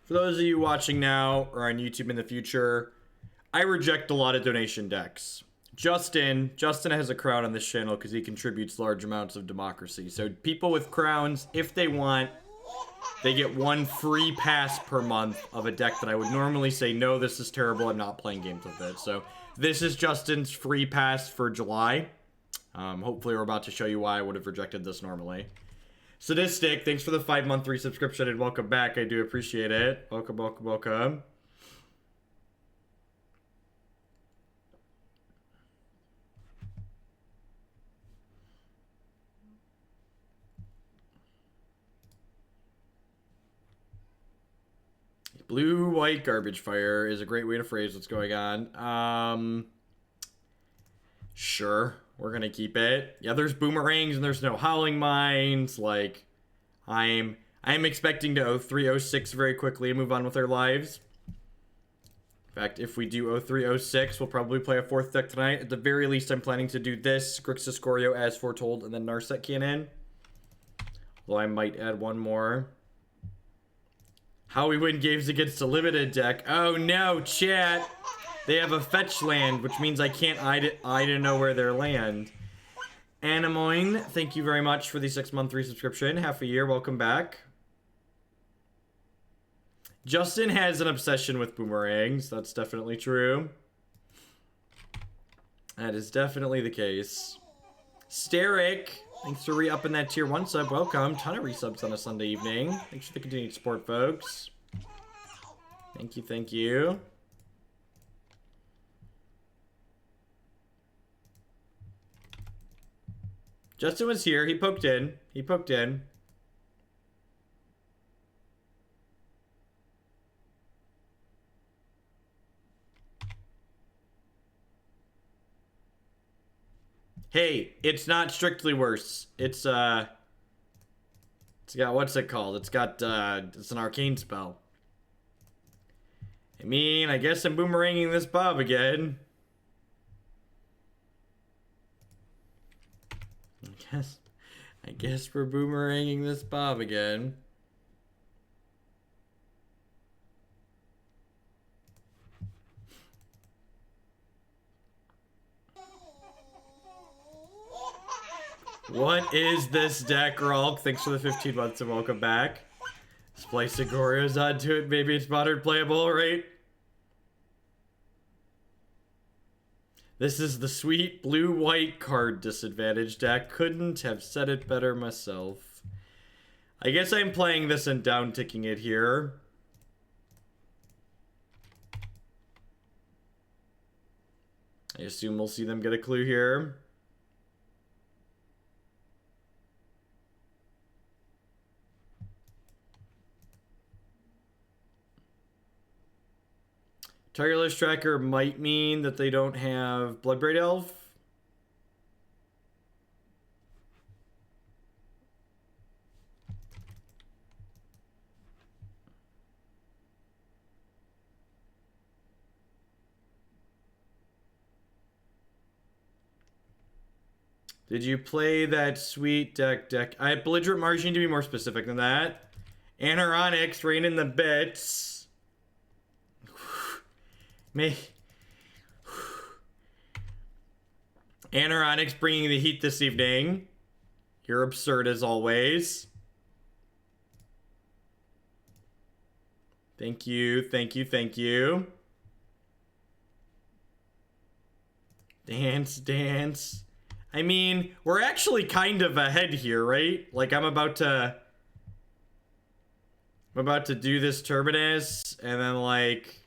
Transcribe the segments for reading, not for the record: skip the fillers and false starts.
For those of you watching now or on YouTube in the future, I reject a lot of donation decks. Justin has a crown on this channel because he contributes large amounts of democracy. So people with crowns, if they want, they get one free pass per month of a deck that I would normally say, no, this is terrible, I'm not playing games with it. So this is Justin's free pass for July. Hopefully we're about to show you why I would have rejected this normally. Sadistic, thanks for the 5-month resubscription and welcome back. I do appreciate it. Welcome, welcome, welcome. Blue-white garbage fire is a great way to phrase what's going on. Sure, we're gonna keep it. Yeah, there's boomerangs and there's no howling mines. Like, I'm expecting to 0306 very quickly and move on with our lives. In fact, if we do 0306, we'll probably play a 4th deck tonight. At the very least, I'm planning to do this, Grixis Scorio as foretold, and then Narset Cannon. Though I might add one more. How we win games against a limited deck. Oh no, chat. They have a fetch land, which means I can't eye to know where their land. Anamoine, thank you very much for the 6-month resubscription. Half a year, welcome back. Justin has an obsession with boomerangs. That's definitely true. That is definitely the case. Steric, thanks for re-upping that tier 1 sub. Welcome. Ton of resubs on a Sunday evening. Thanks for the continued support, folks. Thank you, thank you. Justin was here. He poked in. He poked in. Hey, it's not strictly worse. It's got, what's it called? It's got, it's an arcane spell. I mean, I guess I'm boomeranging this Bob again. I guess we're boomeranging this Bob again. What is this deck, Ralk? Thanks for the 15 months and welcome back. Splice Agorios onto it. Maybe it's modern playable, right? This is the sweet blue-white card disadvantage deck. Couldn't have said it better myself. I guess I'm playing this and down-ticking it here. I assume we'll see them get a clue here. Tireless Tracker might mean that they don't have Bloodbraid Elf. Did you play that sweet deck? Belligerent Margin, to be more specific than that. Anoronics, rain in the bits. Anoronics bringing the heat this evening. You're absurd as always. Thank you, thank you, thank you. Dance, dance. I mean, we're actually kind of ahead here, right? Like, I'm about to do this Terminus, and then, like...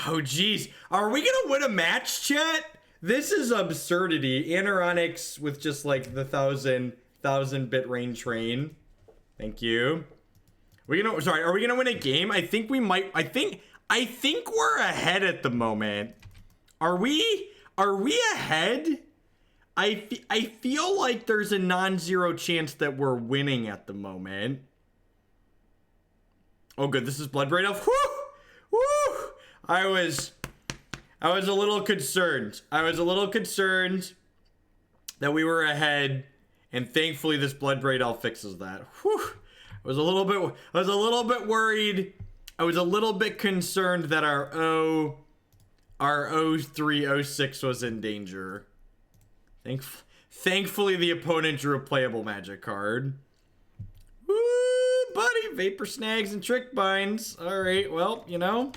Oh, geez. Are we gonna win a match, chat? This is absurdity. Anoronics with just, like, the 1,000 bit rain train. Thank you. Sorry, are we gonna win a game? I think we might... I think we're ahead at the moment. Are we ahead? I feel like there's a non-zero chance that we're winning at the moment. Oh, good. This is Bloodbraid Elf. Woo! Woo! I was a little concerned. I was a little concerned that we were ahead, and thankfully this Bloodbraid Elf fixes that. Whew. I was a little bit worried I was a little bit concerned that our 0306 was in danger. Thankfully, the opponent drew a playable magic card. Woo, buddy! Vapor Snags and Trickbinds. Alright, well, you know,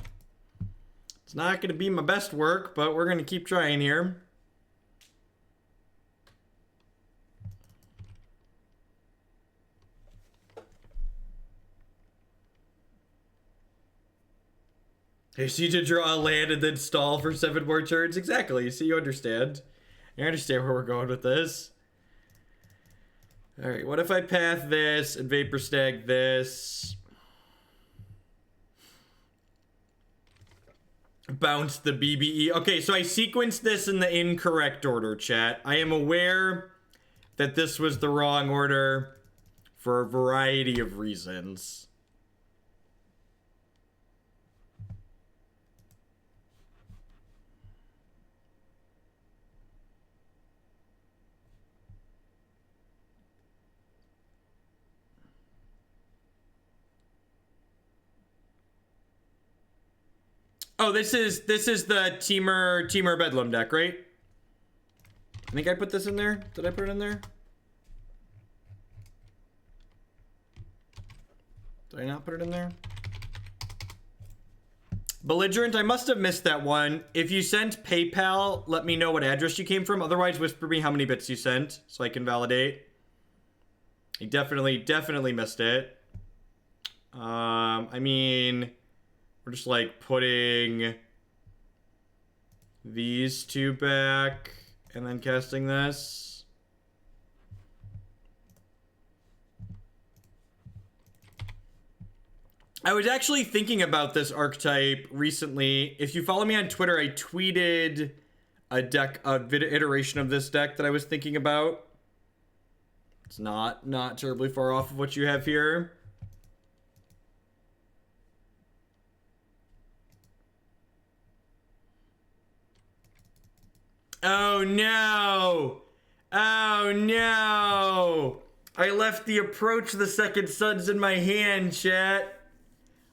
it's not going to be my best work, but we're going to keep trying here. You see to draw a land and then stall for 7 more turns? Exactly, so you understand. You understand where we're going with this. Alright, what if I path this and Vapor Snag this? Bounce the BBE. Okay, so I sequenced this in the incorrect order, chat. I am aware that this was the wrong order for a variety of reasons. Oh, this is the Teamer Bedlam deck, right? I think I put this in there. Did I put it in there? Did I not put it in there? Belligerent, I must have missed that one. If you sent PayPal, let me know what address you came from. Otherwise, whisper me how many bits you sent so I can validate. I definitely missed it. I mean, we're just like putting these 2 back and then casting this. I was actually thinking about this archetype recently. If you follow me on Twitter, I tweeted a iteration of this deck that I was thinking about. It's not terribly far off of what you have here. Oh no! Oh no! I left the approach the second suns in my hand, chat.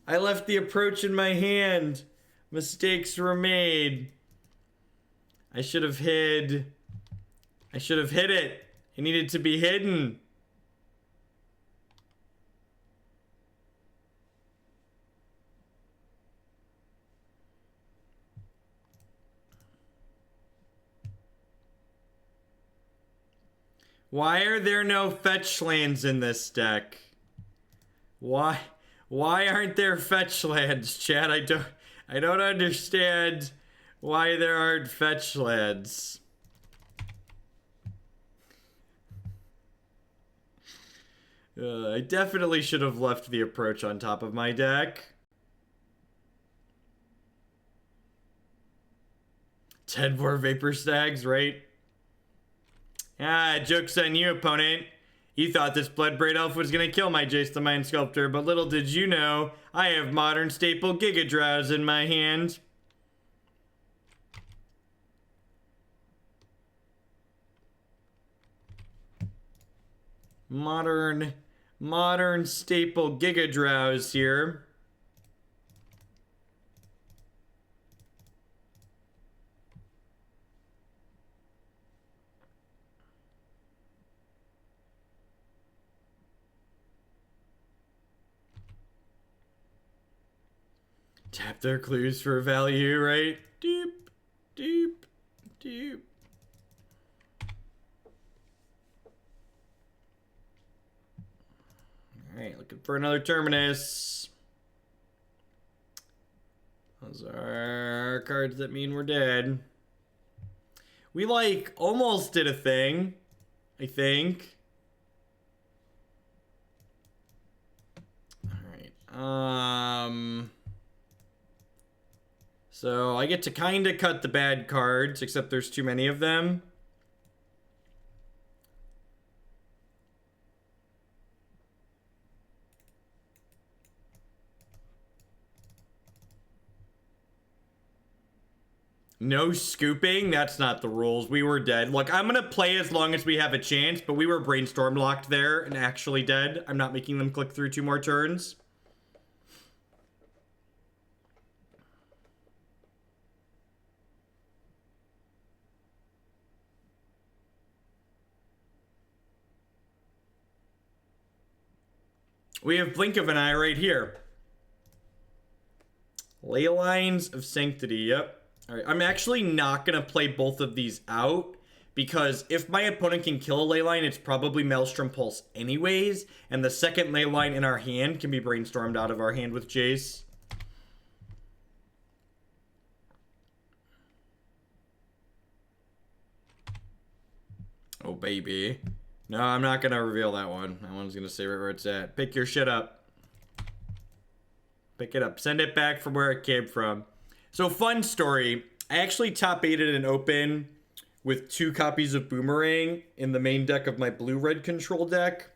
I left the approach in my hand. Mistakes were made. I should have hid. I should have hid it. It needed to be hidden. Why are there no fetch lands in this deck? Why aren't there fetch lands, chat? I don't understand why there aren't fetch lands. I definitely should have left the approach on top of my deck. 10 more Vapor Snags, right? Ah, joke's on you, opponent. You thought this Bloodbraid Elf was gonna kill my Jace the Mind Sculptor, but little did you know, I have modern staple Gigadrowse in my hand. Modern staple Gigadrowse here. Tap their clues for value, right? Doop, doop, doop. Alright, looking for another Terminus. Those are cards that mean we're dead. We, like, almost did a thing, I think. Alright, so I get to kind of cut the bad cards, except there's too many of them. No scooping? That's not the rules. We were dead. Look, I'm gonna play as long as we have a chance, but we were brainstorm locked there and actually dead. I'm not making them click through 2 more turns. We have Blink of an Eye right here. Leylines of Sanctity, yep. Alright, I'm actually not going to play both of these out, because if my opponent can kill a Leyline, it's probably Maelstrom Pulse anyways, and the second Leyline in our hand can be brainstormed out of our hand with Jace. Oh, baby. No, I'm not going to reveal that one. That one's going to stay right where it's at. Pick your shit up. Pick it up. Send it back from where it came from. So, fun story. I actually top 8'd an open with 2 copies of Boomerang in the main deck of my blue-red control deck.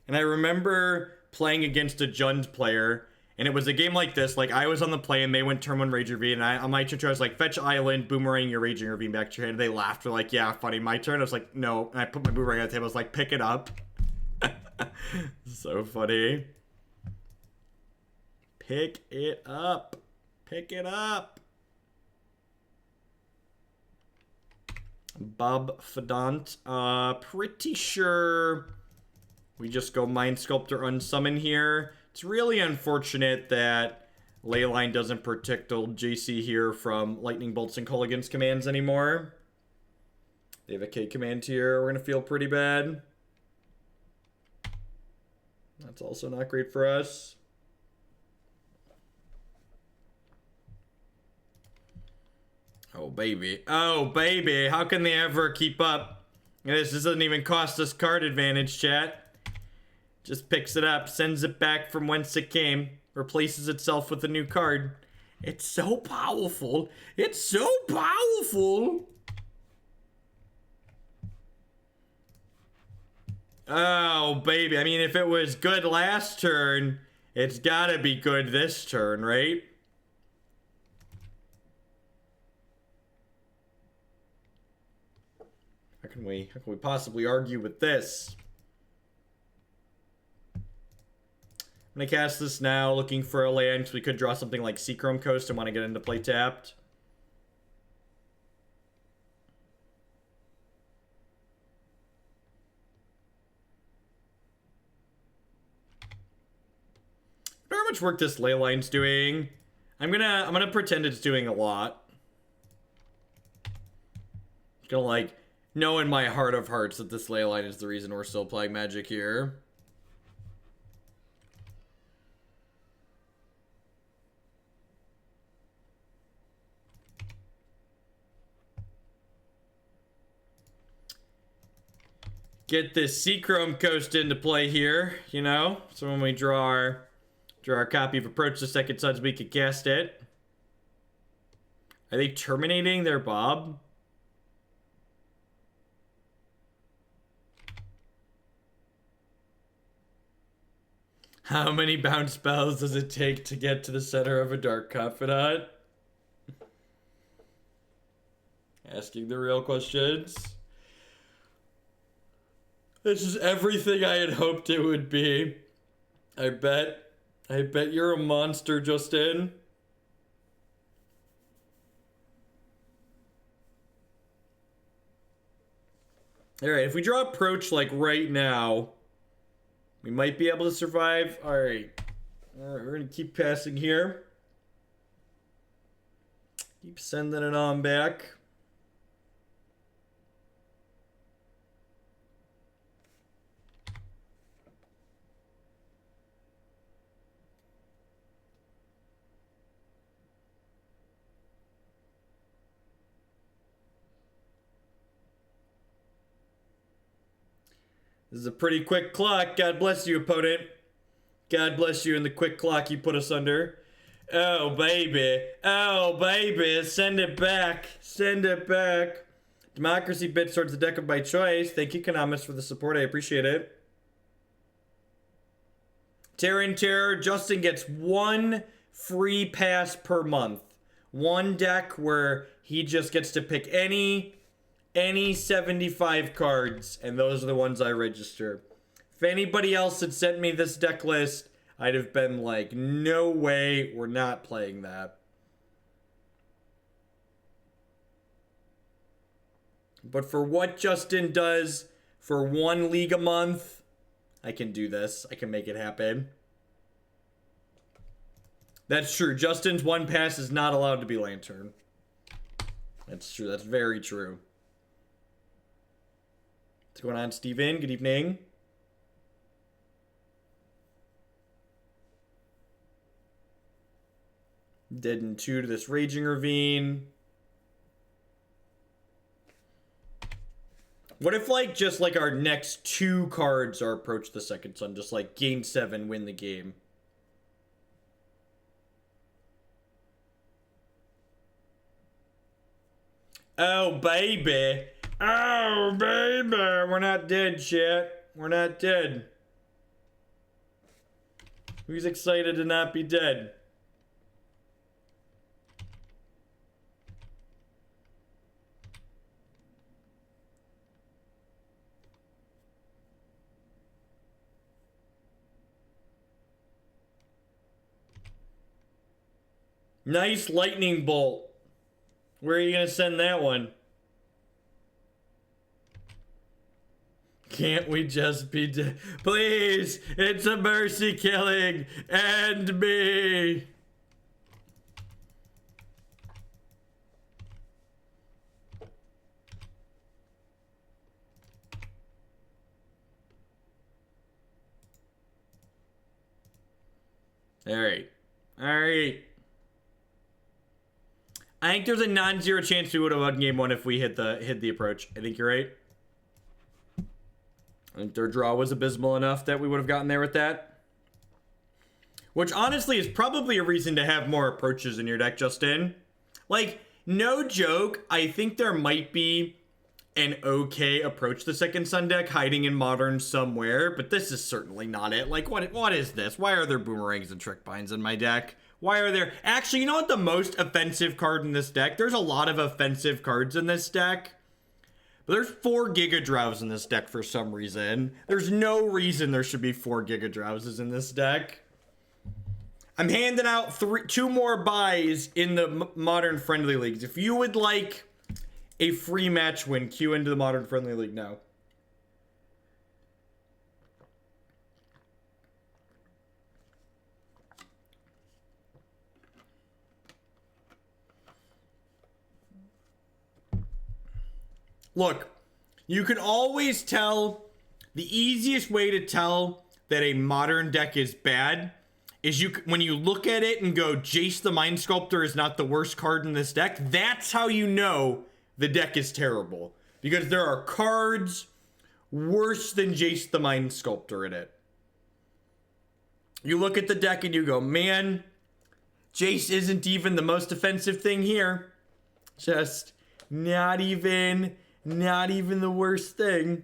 And I remember playing against a Jund player, and it was a game like this. Like, I was on the play, and they went turn 1 Rage Ravine, and on my turn, I was like, fetch Island, Boomerang your Raging Ravine back to your hand. And they laughed. They're like, yeah, funny. My turn. I was like, no. And I put my Boomerang on the table. I was like, pick it up. So funny. Pick it up. Pick it up. Bob Fadant. Pretty sure we just go Mind Sculptor Unsummon here. It's really unfortunate that Leyline doesn't protect old JC here from Lightning Bolts and Culligan's commands anymore. They have a K command here. We're going to feel pretty bad. That's also not great for us. Oh, baby. Oh, baby. How can they ever keep up? This doesn't even cost us card advantage, chat. Just picks it up, sends it back from whence it came, replaces itself with a new card. It's so powerful. It's so powerful. Oh, baby. I mean, if it was good last turn, it's gotta be good this turn, right? How can we possibly argue with this? I'm gonna cast this now, looking for a land, so we could draw something like Seachrome Coast and want to get into play tapped. I don't know how much work this Leyline's doing. I'm gonna pretend it's doing a lot. I'm gonna like know in my heart of hearts that this Leyline is the reason we're still playing Magic here. Get this Seachrome Coast into play here, you know? So when we draw our copy of Approach the Second Suns, we could cast it. Are they terminating their Bob? How many bounce spells does it take to get to the center of a Dark Confidant? Asking the real questions. This is everything I had hoped it would be. I bet you're a monster, Justin. Alright, if we draw Approach like right now, we might be able to survive. Alright, we're gonna keep passing here. Keep sending it on back. This is a pretty quick clock. God bless you, opponent. God bless you in the quick clock you put us under. Oh, baby. Oh, baby. Send it back. Send it back. Democracy bits towards the deck of my choice. Thank you, Economist, for the support. I appreciate it. Terran Terror. Justin gets 1 free pass per month. 1 deck where he just gets to pick any 75 cards, and those are the ones I register. If anybody else had sent me this deck list, I'd have been like, no way, we're not playing that. But for what Justin does for 1 league a month, I can do this. I can make it happen. That's true. Justin's one pass is not allowed to be Lantern. That's true. That's very true. What's going on, Steven? Good evening. Dead in 2 to this Raging Ravine. What if, like, just, like, our next 2 cards are Approach the Second Sun? Just, like, gain 7, win the game. Oh, baby. Oh, baby. We're not dead, shit. We're not dead. Who's excited to not be dead? Nice lightning bolt. Where are you going to send that one? Can't we just be dead? Please, it's a mercy killing. End me. All right. All right. I think there's a non-zero chance we would have won game 1 if we hit the approach. I think you're right. I think their draw was abysmal enough that we would have gotten there with that. Which honestly is probably a reason to have more approaches in your deck, Justin. Like, no joke, I think there might be an okay Approach the Second Sun deck hiding in Modern somewhere, but this is certainly not it. Like, what is this? Why are there Boomerangs and Trickbinds in my deck? Why are there... Actually, you know what the most offensive card in this deck? There's a lot of offensive cards in this deck. But there's 4 Gigadrowse in this deck for some reason. There's no reason there should be 4 Gigadrowses in this deck. I'm handing out 2 more buys in the Modern Friendly Leagues. If you would like a free match win, queue into the Modern Friendly League now. Look, you can always tell, the easiest way to tell that a Modern deck is bad is when you look at it and go, Jace the Mind Sculptor is not the worst card in this deck. That's how you know the deck is terrible. Because there are cards worse than Jace the Mind Sculptor in it. You look at the deck and you go, man, Jace isn't even the most offensive thing here. Just not even the worst thing.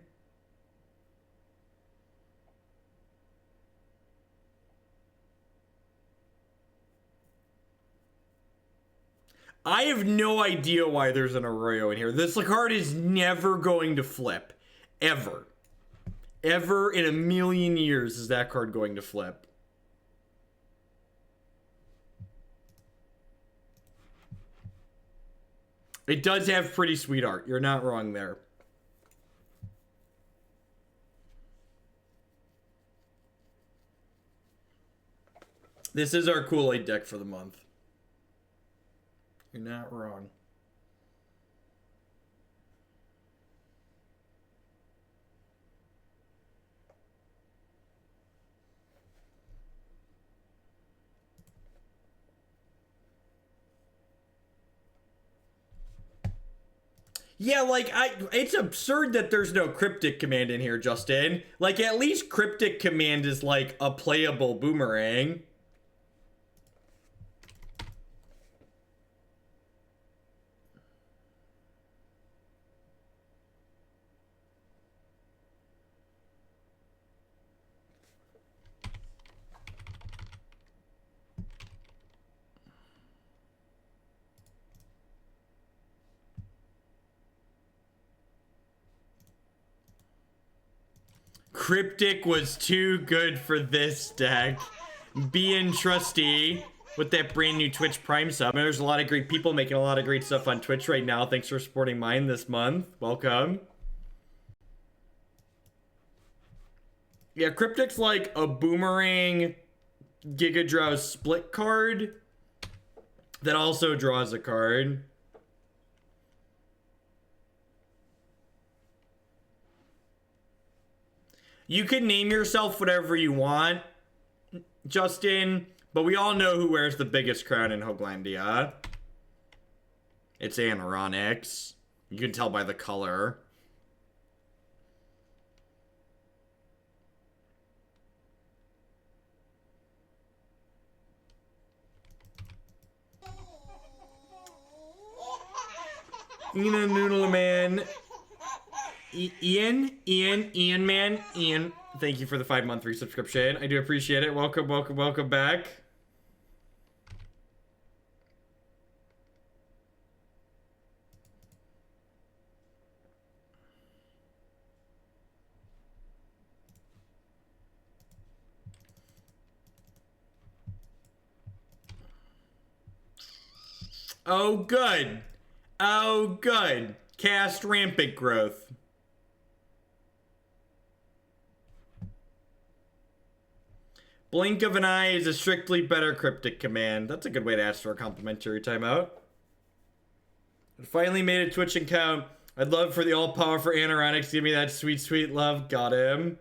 I have no idea why there's an Erayo in here. This card is never going to flip. Ever. Ever in a million years is that card going to flip. It does have pretty sweet art. You're not wrong there. This is our Kool-Aid deck for the month. You're not wrong. Yeah, like, it's absurd that there's no Cryptic Command in here, Justin. Like, at least Cryptic Command is, like, a playable Boomerang. Cryptic was too good for this deck. Being trusty with that brand new Twitch Prime sub. There's a lot of great people making a lot of great stuff on Twitch right now. Thanks for supporting mine this month. Welcome. Yeah, Cryptic's like a Boomerang Gigadrowse split card that also draws a card. You can name yourself whatever you want, Justin, but we all know who wears the biggest crown in Hoaglandia. It's Anaronix. You can tell by the color. Noodle man. Ian, man. Ian, thank you for the 5-month resubscription. I do appreciate it. Welcome back. Oh, good. Oh, good. Cast Rampant Growth. Blink of an Eye is a strictly better cryptic command. That's a good way to ask for a complimentary timeout. I finally made a Twitch account. I'd love for the all-powerful Anaronix to give me that sweet, sweet love. Got him.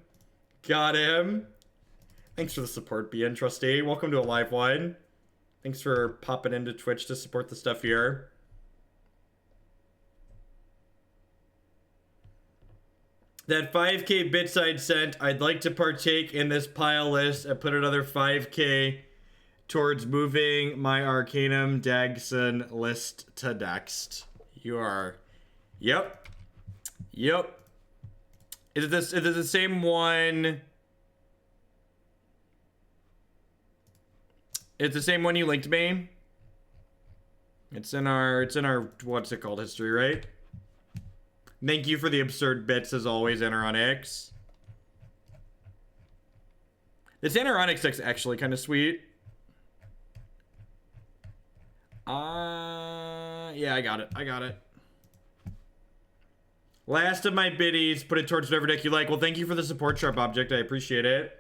Got him. Thanks for the support, BN Trustee. Welcome to a live one. Thanks for popping into Twitch to support the stuff here. That 5k bits I'd sent, I'd like to partake in this pile list and put another 5k towards moving my Arcanum Dagson list to next. You are... Yep. Yep. Is it the same one? It's the same one you linked me? It's in our, what's it called, history, right? Thank you for the absurd bits, as always, Anaronix. This Anaronix deck's actually kind of sweet. Yeah, I got it. Last of my biddies. Put it towards whatever deck you like. Well, thank you for the support, Sharp Object. I appreciate it.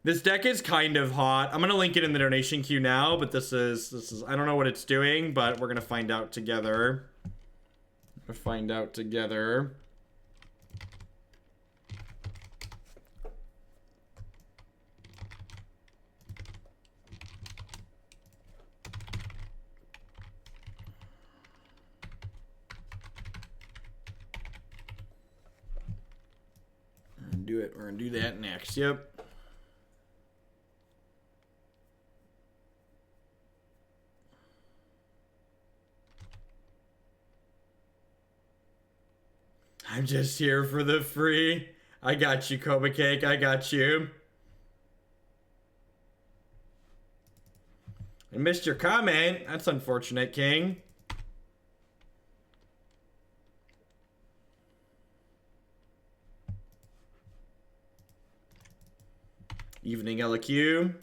This deck is kind of hot. I'm going to link it in the donation queue now, but this is, I don't know what it's doing, but we're going to find out together. We're gonna do that next. Yep. I'm just here for the free. I got you, Cobra Cake. I got you. I missed your comment. That's unfortunate, King. Evening, LQ.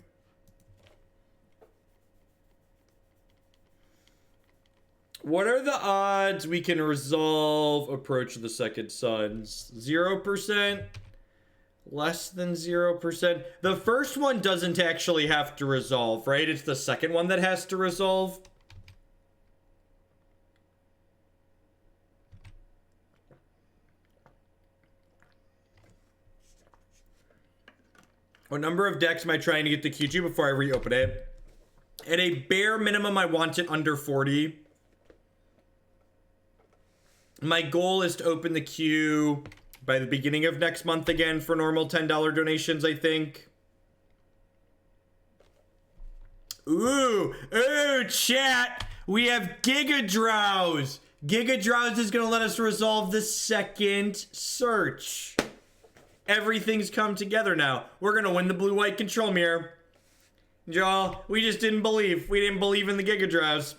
What are the odds we can resolve Approach of the Second Sons? 0%? Less than 0%? The first one doesn't actually have to resolve, right? It's the second one that has to resolve. What number of decks am I trying to get the Q2 before I reopen it? At a bare minimum, I want it under 40. My goal is to open the queue by the beginning of next month again for normal $10 donations, I think. Ooh, chat. We have Gigadrowse. Gigadrowse is going to let us resolve the second search. Everything's come together now. We're going to win the blue-white control mirror. Y'all, we just didn't believe. We didn't believe in the Gigadrowse.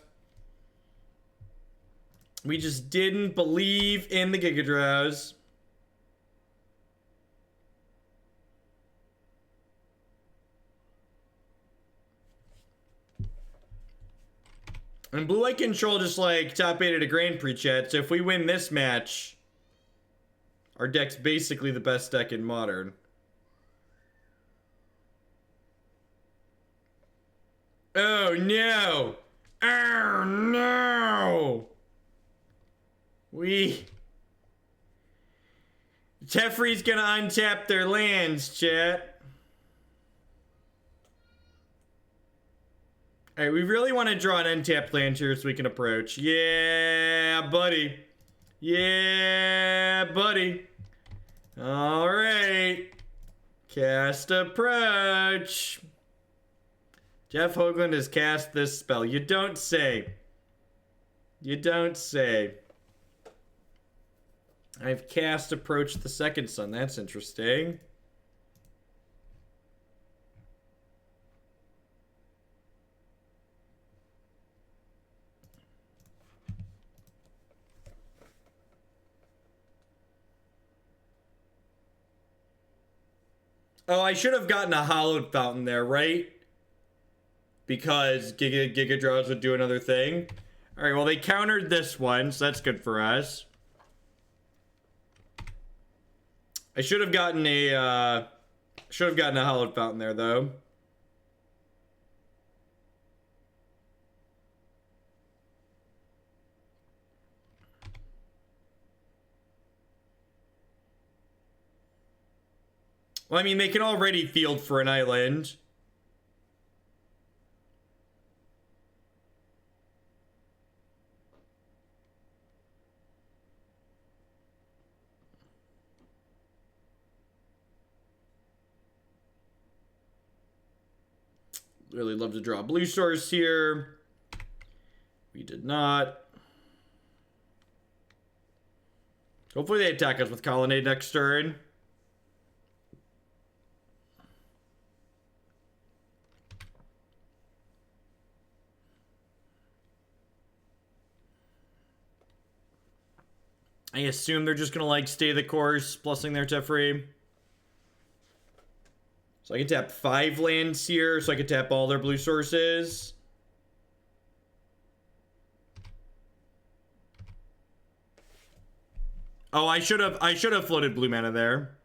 We just didn't believe in the Gigadrowse. And blue-white control just like top 8 at a Grand Prix chat. So if we win this match, our deck's basically the best deck in Modern. Oh no! Oh no! Teferi's gonna untap their lands, chat. Alright, we really want to draw an untapped land here so we can approach. Yeah, buddy. Yeah, buddy. Alright. Cast approach. Jeff Hoagland has cast this spell. You don't say. You don't say. I've cast approach the second sun. That's interesting. Oh, I should have gotten a Hallowed Fountain there, right? Because Gigadrowse would do another thing. Alright, well, they countered this one, so that's good for us. I should have gotten a Hallowed Fountain there, though. Well, I mean, they can already field for an island. Really love to draw a blue source here. We did not. Hopefully they attack us with Colonnade next turn. I assume they're just gonna like stay the course, plusing their Teferi. So I can tap 5 lands here, so I can tap all their blue sources. Oh, I should have floated blue mana there.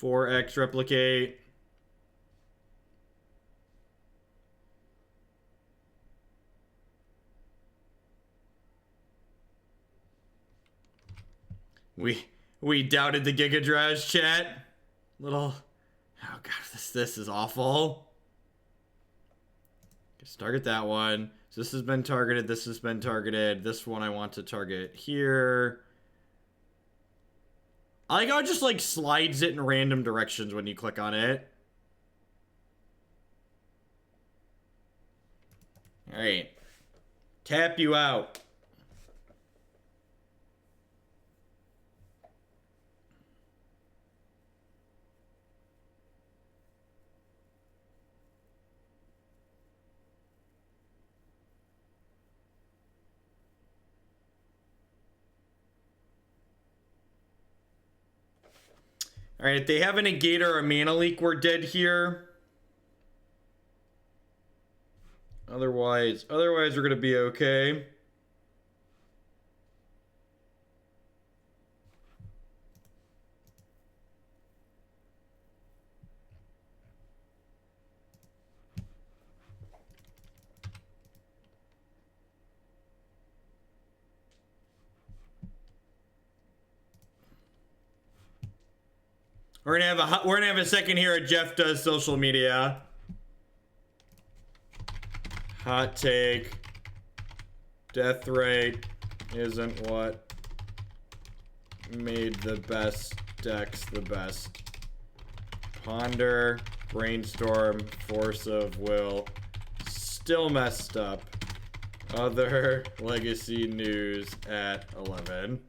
$4X replicate. We doubted the Gigadrowse, chat. Oh god, this is awful. Let's target that one. So this has been targeted, this has been targeted. This one I want to target here. I like how it just like slides it in random directions when you click on it. Alright. Tap you out. Alright, if they have a Negate or a Mana Leak, we're dead here. Otherwise we're gonna be okay. We're gonna have a second here at Jeff Does Social Media. Hot take. Death rate isn't what made the best decks the best. Ponder, brainstorm, force of will. Still messed up. Other legacy news at 11.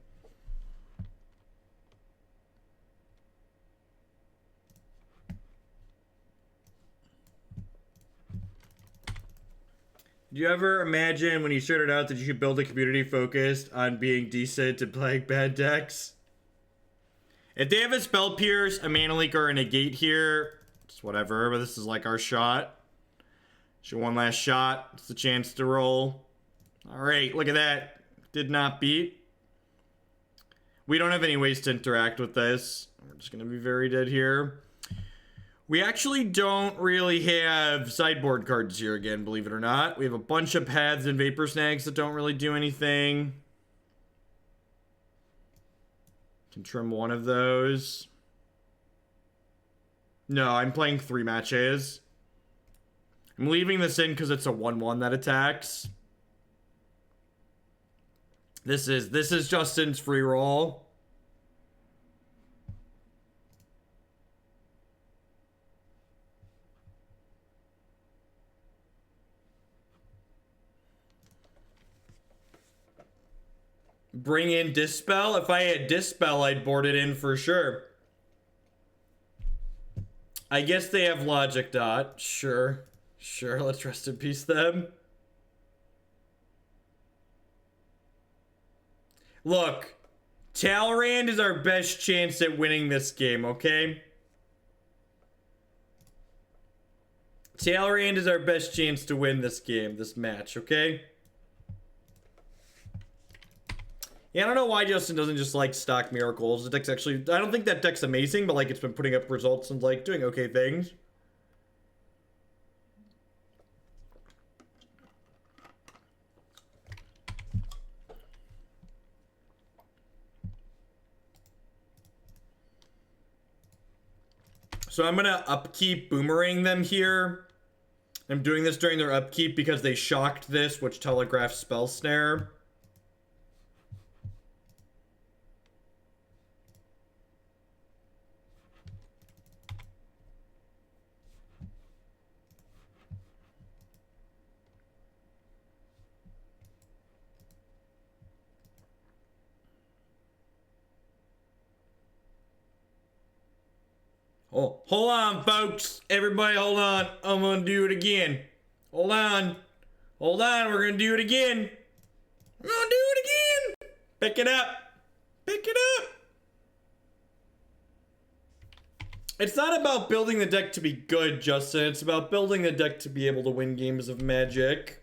Do you ever imagine when you started out that you could build a community focused on being decent and playing bad decks? If they have a Spell Pierce, a Mana Leak, or a Negate here, it's whatever, but this is like our shot. Show one last shot. It's the chance to roll. Alright, look at that. Did not beat. We don't have any ways to interact with this. We're just gonna be very dead here. We actually don't really have sideboard cards here again, believe it or not. We have a bunch of paths and Vapor Snags that don't really do anything. Can trim one of those. No, I'm playing 3 matches. I'm leaving this in because it's a 1/1 that attacks. This is Justin's free roll. Bring in Dispel? If I had Dispel, I'd board it in for sure. I guess they have Logic Dot. Sure. Sure, let's rest in peace them. Look, Talrand is our best chance at winning this game, okay? Talrand is our best chance to win this game, this match, okay? Yeah, I don't know why Justin doesn't just, like, stock Miracles. The deck's actually... I don't think that deck's amazing, but, like, it's been putting up results and, like, doing okay things. So I'm gonna upkeep Boomerang them here. I'm doing this during their upkeep because they shocked this, which telegraphs Spell Snare. Oh, hold on, folks. Everybody, hold on. I'm gonna do it again. Hold on. Hold on, we're gonna do it again. We're gonna do it again. Pick it up. Pick it up. It's not about building the deck to be good, Justin. It's about building the deck to be able to win games of Magic.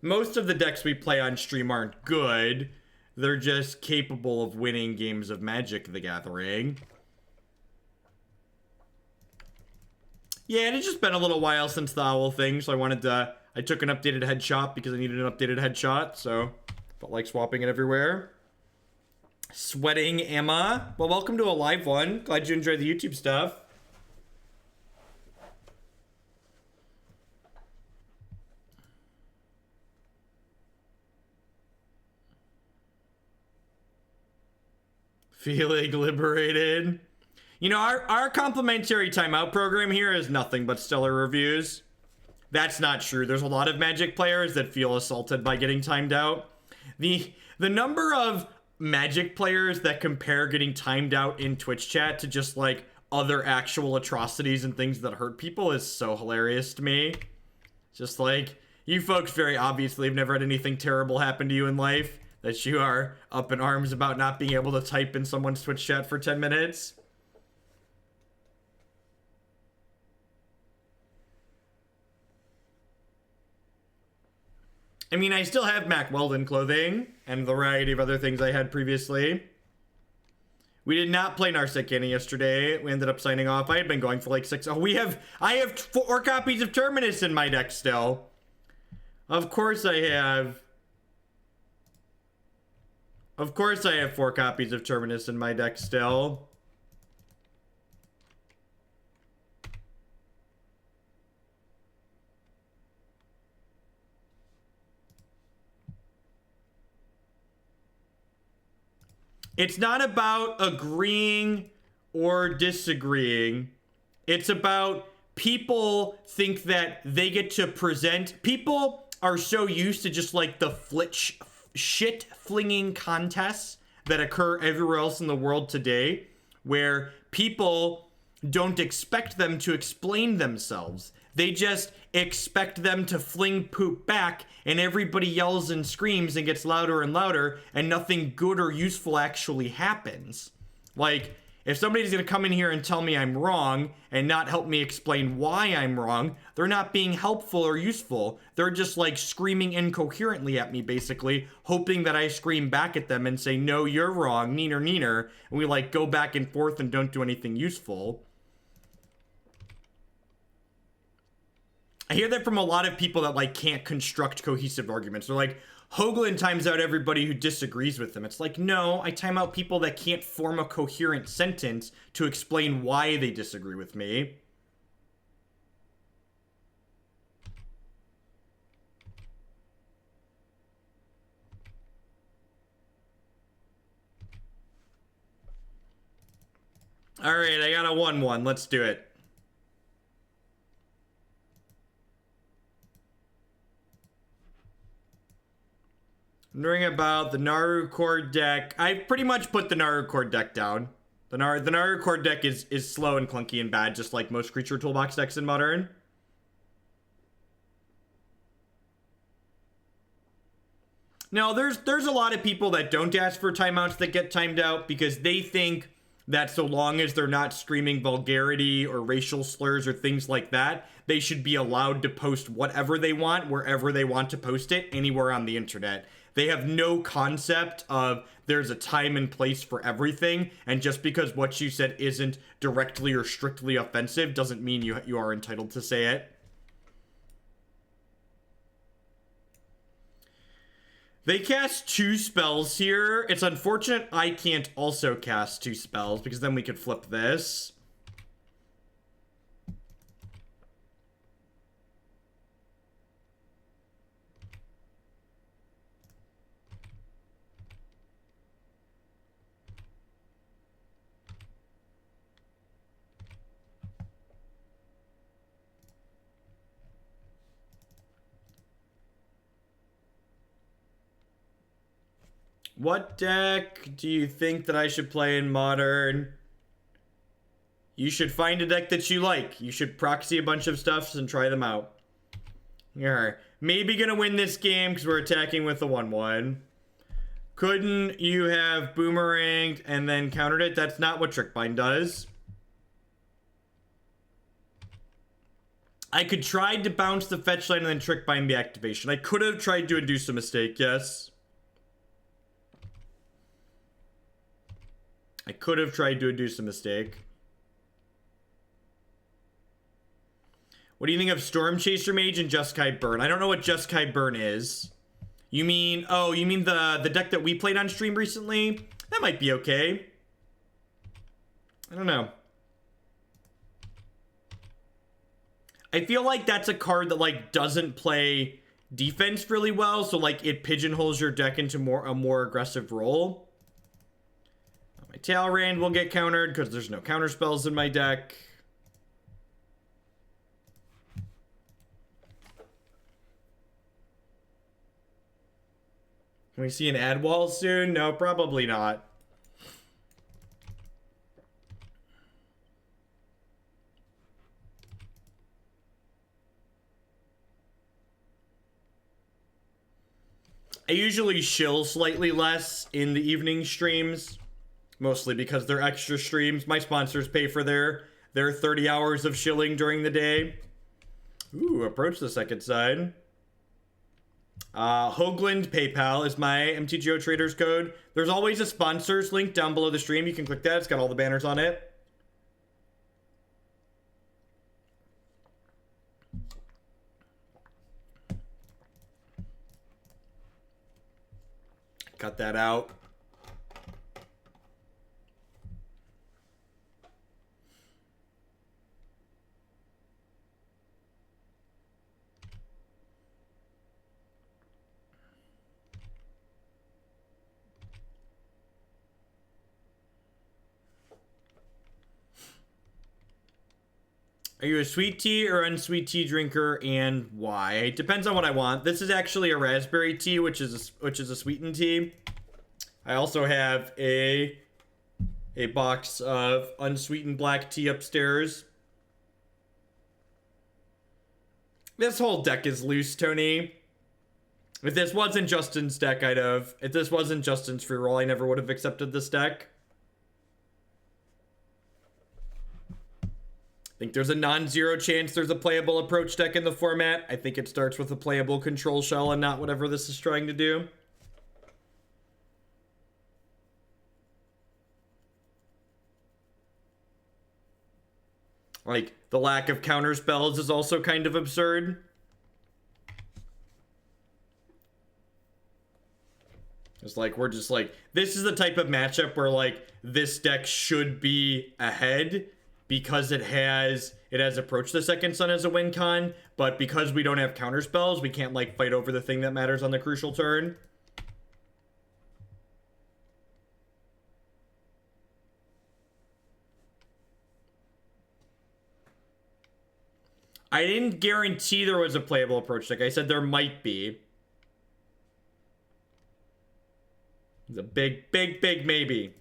Most of the decks we play on stream aren't good. They're just capable of winning games of Magic the Gathering. Yeah, and it's just been a little while since the owl thing, so I took an updated headshot because I needed an updated headshot, so felt like swapping it everywhere. Sweating Emma. Well, welcome to a live one. Glad you enjoyed the YouTube stuff. Feeling liberated. You know, our complimentary timeout program here is nothing but stellar reviews. That's not true. There's a lot of Magic players that feel assaulted by getting timed out. The number of Magic players that compare getting timed out in Twitch chat to just, like, other actual atrocities and things that hurt people is so hilarious to me. Just like, you folks very obviously have never had anything terrible happen to you in life, that you are up in arms about not being able to type in someone's Twitch chat for 10 minutes. I mean, I still have Mac Weldon clothing and the variety of other things I had previously. We did not play Narset yesterday. We ended up signing off. I had been going for like 6. Oh, I have 4 copies of Terminus in my deck still. Of course I have. Of course I have 4 copies of Terminus in my deck still. It's not about agreeing or disagreeing. It's about people think that they get to present. People are so used to just like the shit-flinging contests that occur everywhere else in the world today, where people don't expect them to explain themselves. They just expect them to fling poop back, and everybody yells and screams and gets louder and louder, and nothing good or useful actually happens. Like, If somebody's going to come in here and tell me I'm wrong and not help me explain why I'm wrong, they're not being helpful or useful. They're just like screaming incoherently at me, basically, hoping that I scream back at them and say, no, you're wrong, neener, neener. And we like go back and forth and don't do anything useful. I hear that from a lot of people that like can't construct cohesive arguments. They're like, Hoagland times out everybody who disagrees with them. It's like, no, I time out people that can't form a coherent sentence to explain why they disagree with me. All right, I got a 1/1. Let's do it. Wondering about the Naru core deck. I've pretty much put the Naru core deck down. The Naru core deck is slow and clunky and bad, just like most creature toolbox decks in Modern. Now, there's a lot of people that don't ask for timeouts that get timed out because they think that so long as they're not screaming vulgarity or racial slurs or things like that, they should be allowed to post whatever they want, wherever they want to post it, anywhere on the internet. They have no concept of there's a time and place for everything, and just because what you said isn't directly or strictly offensive doesn't mean you are entitled to say it. They cast 2 spells here. It's unfortunate I can't also cast 2 spells, because then we could flip this. What deck do you think that I should play in Modern? You should find a deck that you like. You should proxy a bunch of stuffs and try them out. You're maybe gonna win this game because we're attacking with a 1/1. Couldn't you have boomeranged and then countered it? That's not what Trickbind does. I could try to bounce the fetch line and then Trickbind the activation. I could have tried to induce a mistake, yes. I could have tried to induce a mistake. What do you think of Storm Chaser Mage and Jeskai Burn? I don't know what Jeskai Burn is. You mean, oh, you mean the deck that we played on stream recently? That might be okay. I don't know. I feel like that's a card that like doesn't play defense really well, so like it pigeonholes your deck into a more aggressive role. My Talrand will get countered because there's no counter spells in my deck. Can we see an ad wall soon? No, probably not. I usually shill slightly less in the evening streams, mostly because they're extra streams. My sponsors pay for their 30 hours of shilling during the day. Ooh, approach the second side. Hoagland PayPal is my MTGO Traders code. There's always a sponsors link down below the stream. You can click that. It's got all the banners on it. Cut that out. Are you a sweet tea or unsweet tea drinker, and why? It depends on what I want. This is actually a raspberry tea, which is a sweetened tea. I also have a box of unsweetened black tea upstairs. This whole deck is loose, Tony. If this wasn't Justin's deck, if this wasn't Justin's free roll, I never would have accepted this deck. think there's a non-zero chance there's a playable approach deck in the format. I think it starts with a playable control shell and not whatever this is trying to do. Like, the lack of counter spells is also kind of absurd. It's like, we're just like, this is the type of matchup where, like, this deck should be ahead because it has approached the second sun as a win con, but because we don't have counter spells, we can't, like, fight over the thing that matters on the crucial turn. I didn't guarantee there was a playable approach deck. I said there might be. It's a big, big, big maybe.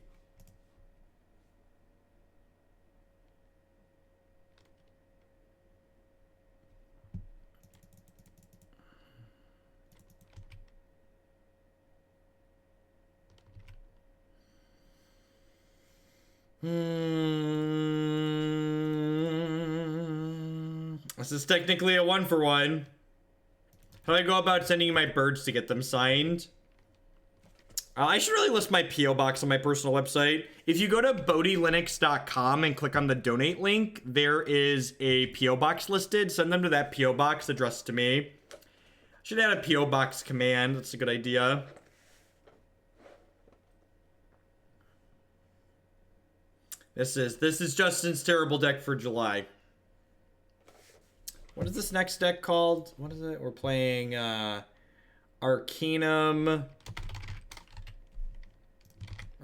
This is technically a 1-for-1. How do I go about sending you my birds to get them signed? I should really list my P.O. box on my personal website. If you go to bodhilinux.com and click on the donate link, there is a P.O. box listed. Send them to that P.O. box addressed to me. Should add a P.O. box command. That's a good idea. This is Justin's terrible deck for July. What is this next deck called? What is it? We're playing Arcanum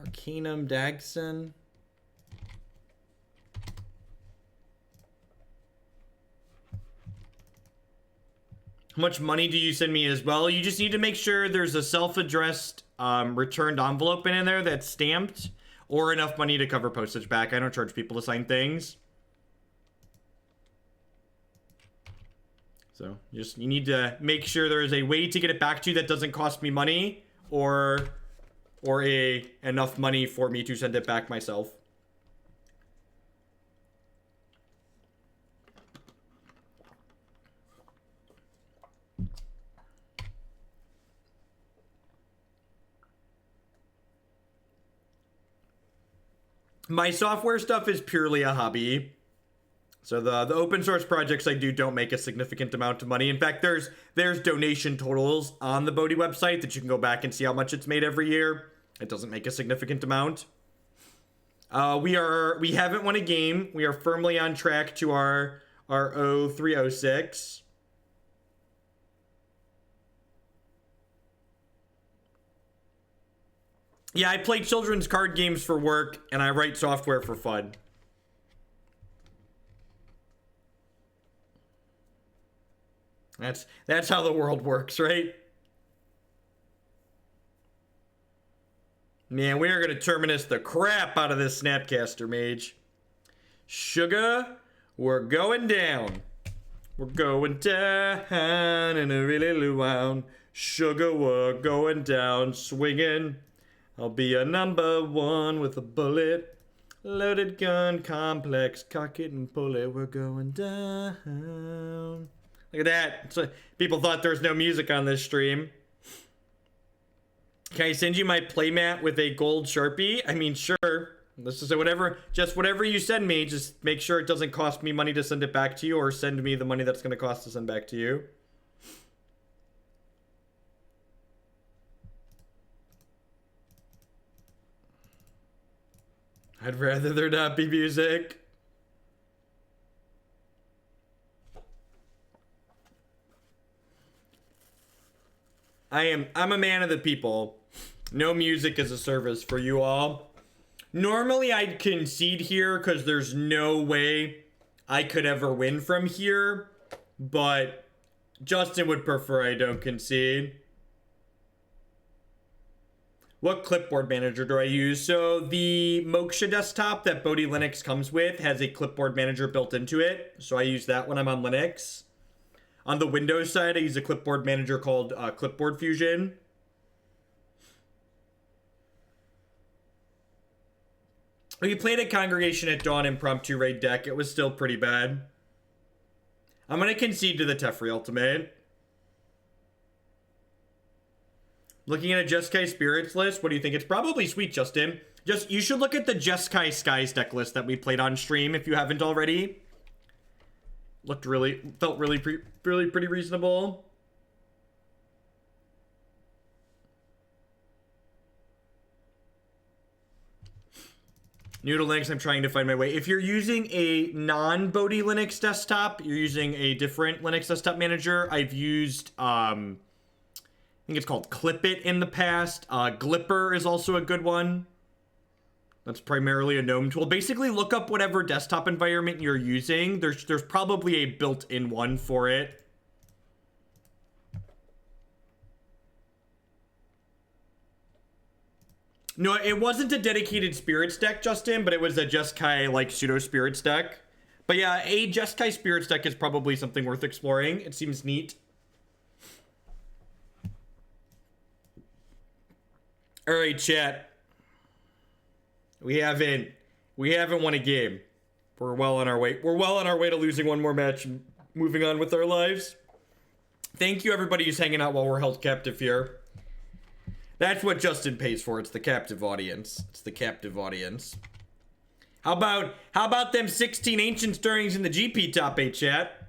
Dagson. How much money do you send me as well? You just need to make sure there's a self-addressed returned envelope in there that's stamped, or enough money to cover postage back. I don't charge people to sign things. So you need to make sure there is a way to get it back to you that doesn't cost me money, or enough money for me to send it back myself. My software stuff is purely a hobby. So the open source projects I do don't make a significant amount of money. In fact, there's donation totals on the Bodhi website that you can go back and see how much it's made every year. It doesn't make a significant amount. We haven't won a game. We are firmly on track to our 0306. Yeah, I play children's card games for work, and I write software for fun. That's how the world works, right? Man, we are going to Terminus the crap out of this Snapcaster Mage. Sugar, we're going down. We're going down in a really luau. Sugar, we're going down swinging. I'll be a number one with a bullet. Loaded gun, complex, cock it and pull it. We're going down. Look at that. So people thought there was no music on this stream. Can I send you my playmat with a gold Sharpie? I mean, sure. Let's just say whatever you send me, just make sure it doesn't cost me money to send it back to you, or send me the money that's going to cost to send back to you. I'd rather there not be music. I'm a man of the people. No music is a service for you all. Normally I'd concede here because there's no way I could ever win from here, but Justin would prefer I don't concede. What clipboard manager do I use? So the Moksha desktop that Bodhi Linux comes with has a clipboard manager built into it. So I use that when I'm on Linux. On the Windows side, I use a clipboard manager called Clipboard Fusion. We played a Congregation at Dawn impromptu raid deck. It was still pretty bad. I'm going to concede to the Teferi ultimate. Looking at a Jeskai Spirits list, what do you think? It's probably sweet, Justin. You should look at the Jeskai Skies deck list that we played on stream if you haven't already. Felt really pretty reasonable. Noodle Linux, I'm trying to find my way. If you're using a non-Bodhi Linux desktop, you're using a different Linux desktop manager. I've used, I think it's called Clipit in the past. Glipper is also a good one. That's primarily a GNOME tool. Basically, look up whatever desktop environment you're using. There's probably a built-in one for it. No, it wasn't a dedicated Spirits deck, Justin, but it was a Jeskai, like, pseudo-Spirits deck. But yeah, a Jeskai Spirits deck is probably something worth exploring. It seems neat. Alright, chat. We haven't won a game. We're well on our way. We're well on our way to losing one more match and moving on with our lives. Thank you, everybody who's hanging out while we're held captive here. That's what Justin pays for. It's the captive audience. It's the captive audience. How about them 16 ancient stirrings in the GP top 8, chat?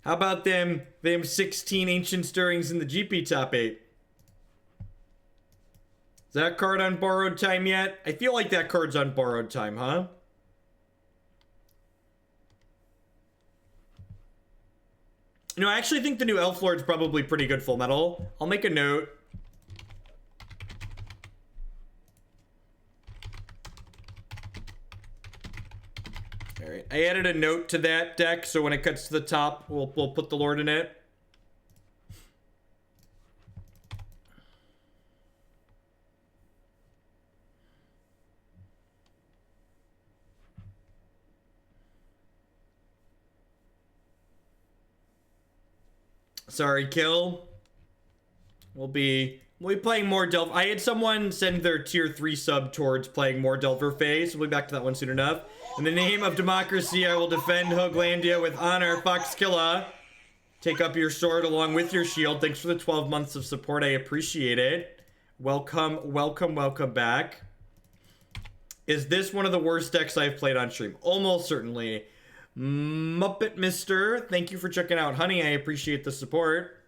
How about them 16 ancient stirrings in the GP top 8? Is that card on borrowed time yet? I feel like that card's on borrowed time, huh? You know, I actually think the new Elf Lord's probably pretty good full metal. I'll make a note. Alright, I added a note to that deck, so when it cuts to the top, we'll put the Lord in it. Sorry, Kill. We'll be playing more Delver. I had someone send their tier 3 sub towards playing more Delver phase. We'll be back to that one soon enough. In the name of democracy, I will defend Hoaglandia with honor. Foxkilla, take up your sword along with your shield. Thanks for the 12 months of support. I appreciate it. Welcome, welcome, welcome back. Is this one of the worst decks I've played on stream? Almost certainly. Muppet Mister, thank you for checking out Honey. I appreciate the support.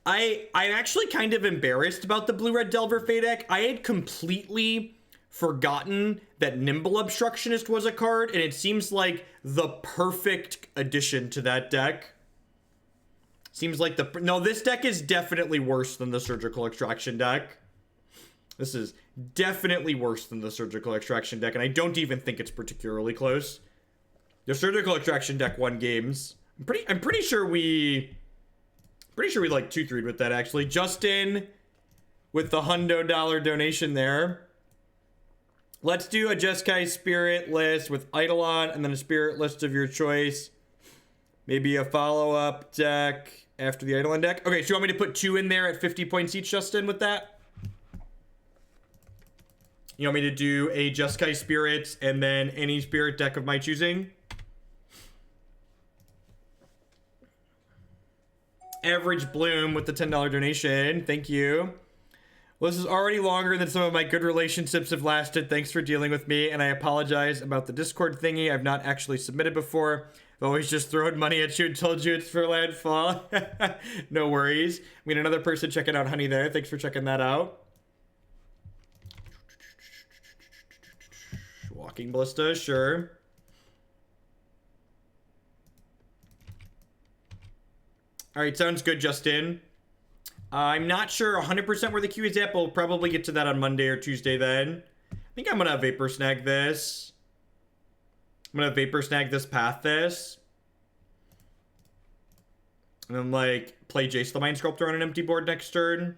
I'm actually kind of embarrassed about the blue-red Delver Fade deck. I had completely forgotten that Nimble Obstructionist was a card, and it seems like the perfect addition to that deck. Seems like no, this deck is definitely worse than the Surgical Extraction deck. This is definitely worse than the Surgical Extraction deck, and I don't even think it's particularly close. The Surgical Extraction deck won games. I'm pretty sure we like 2-3'd with that, actually. Justin with the $100 donation there. Let's do a Jeskai Spirit list with Eidolon and then a Spirit list of your choice. Maybe a follow-up deck after the Eidolon deck. Okay, so you want me to put 2 in there at 50 points each, Justin, with that? You want me to do a Jeskai Spirits and then any Spirit deck of my choosing? Average Bloom with the $10 donation. Thank you. Well, this is already longer than some of my good relationships have lasted. Thanks for dealing with me, and I apologize about the Discord thingy. I've not actually submitted before. I've always just thrown money at you and told you it's for landfall. No worries. We had another person checking out Honey there. Thanks for checking that out. Walking Ballista, sure. Alright, sounds good, Justin. I'm not sure 100% where the queue is at, but we'll probably get to that on Monday or Tuesday then. I think I'm gonna Vapor Snag this. I'm gonna Vapor Snag this, path this. And then, like, play Jace the Mind Sculptor on an empty board next turn.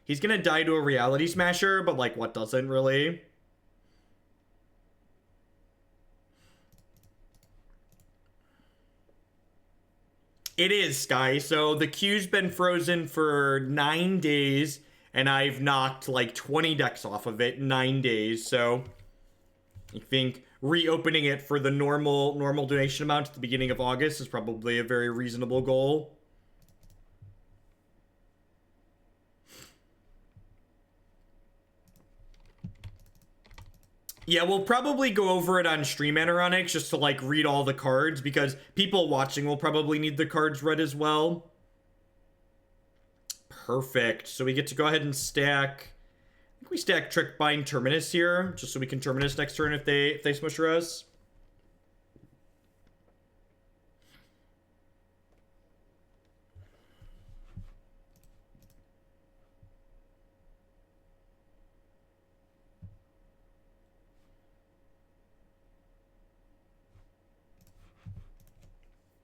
He's gonna die to a Reality Smasher, but, like, what doesn't really? It is, Sky. So the queue's been frozen for 9 days. and I've knocked like 20 decks off of it in 9 days. So I think reopening it for the normal donation amount at the beginning of August is probably a very reasonable goal. Yeah, we'll probably go over it on Stream Anoronics just to like read all the cards, because people watching will probably need the cards read as well. Perfect. So we get to go ahead and stack. I think we stack Trickbind Terminus here, just so we can Terminus next turn if they smusher us.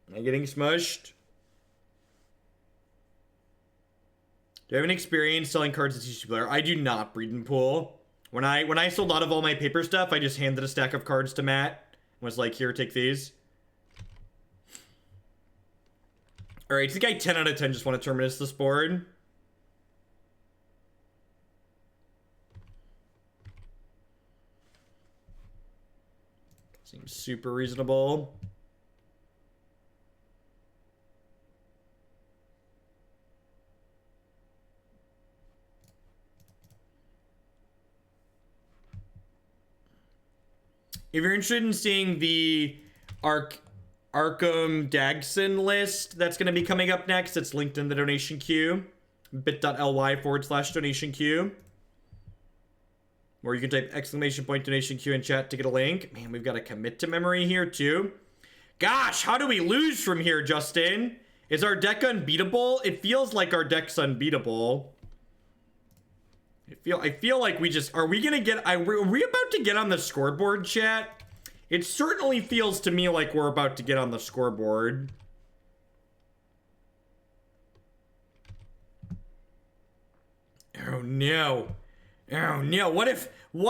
Am I getting smushed? Do I have any experience selling cards to TCG player? I do not, Breeden Pool. When I sold out of all my paper stuff, I just handed a stack of cards to Matt and was like, here, take these. Alright, I think I 10 out of 10 just want to Terminus this board. Seems super reasonable. If you're interested in seeing the Arkham Dagson list that's going to be coming up next, it's linked in the donation queue. bit.ly/donation queue. Or you can type !donation queue in chat to get a link. Man, we've got a commit to memory here too. Gosh, how do we lose from here, Justin? Is our deck unbeatable? It feels like our deck's unbeatable. I feel like we just... Are we about to get on the scoreboard, chat? It certainly feels to me like we're about to get on the scoreboard. Oh no. Oh no. What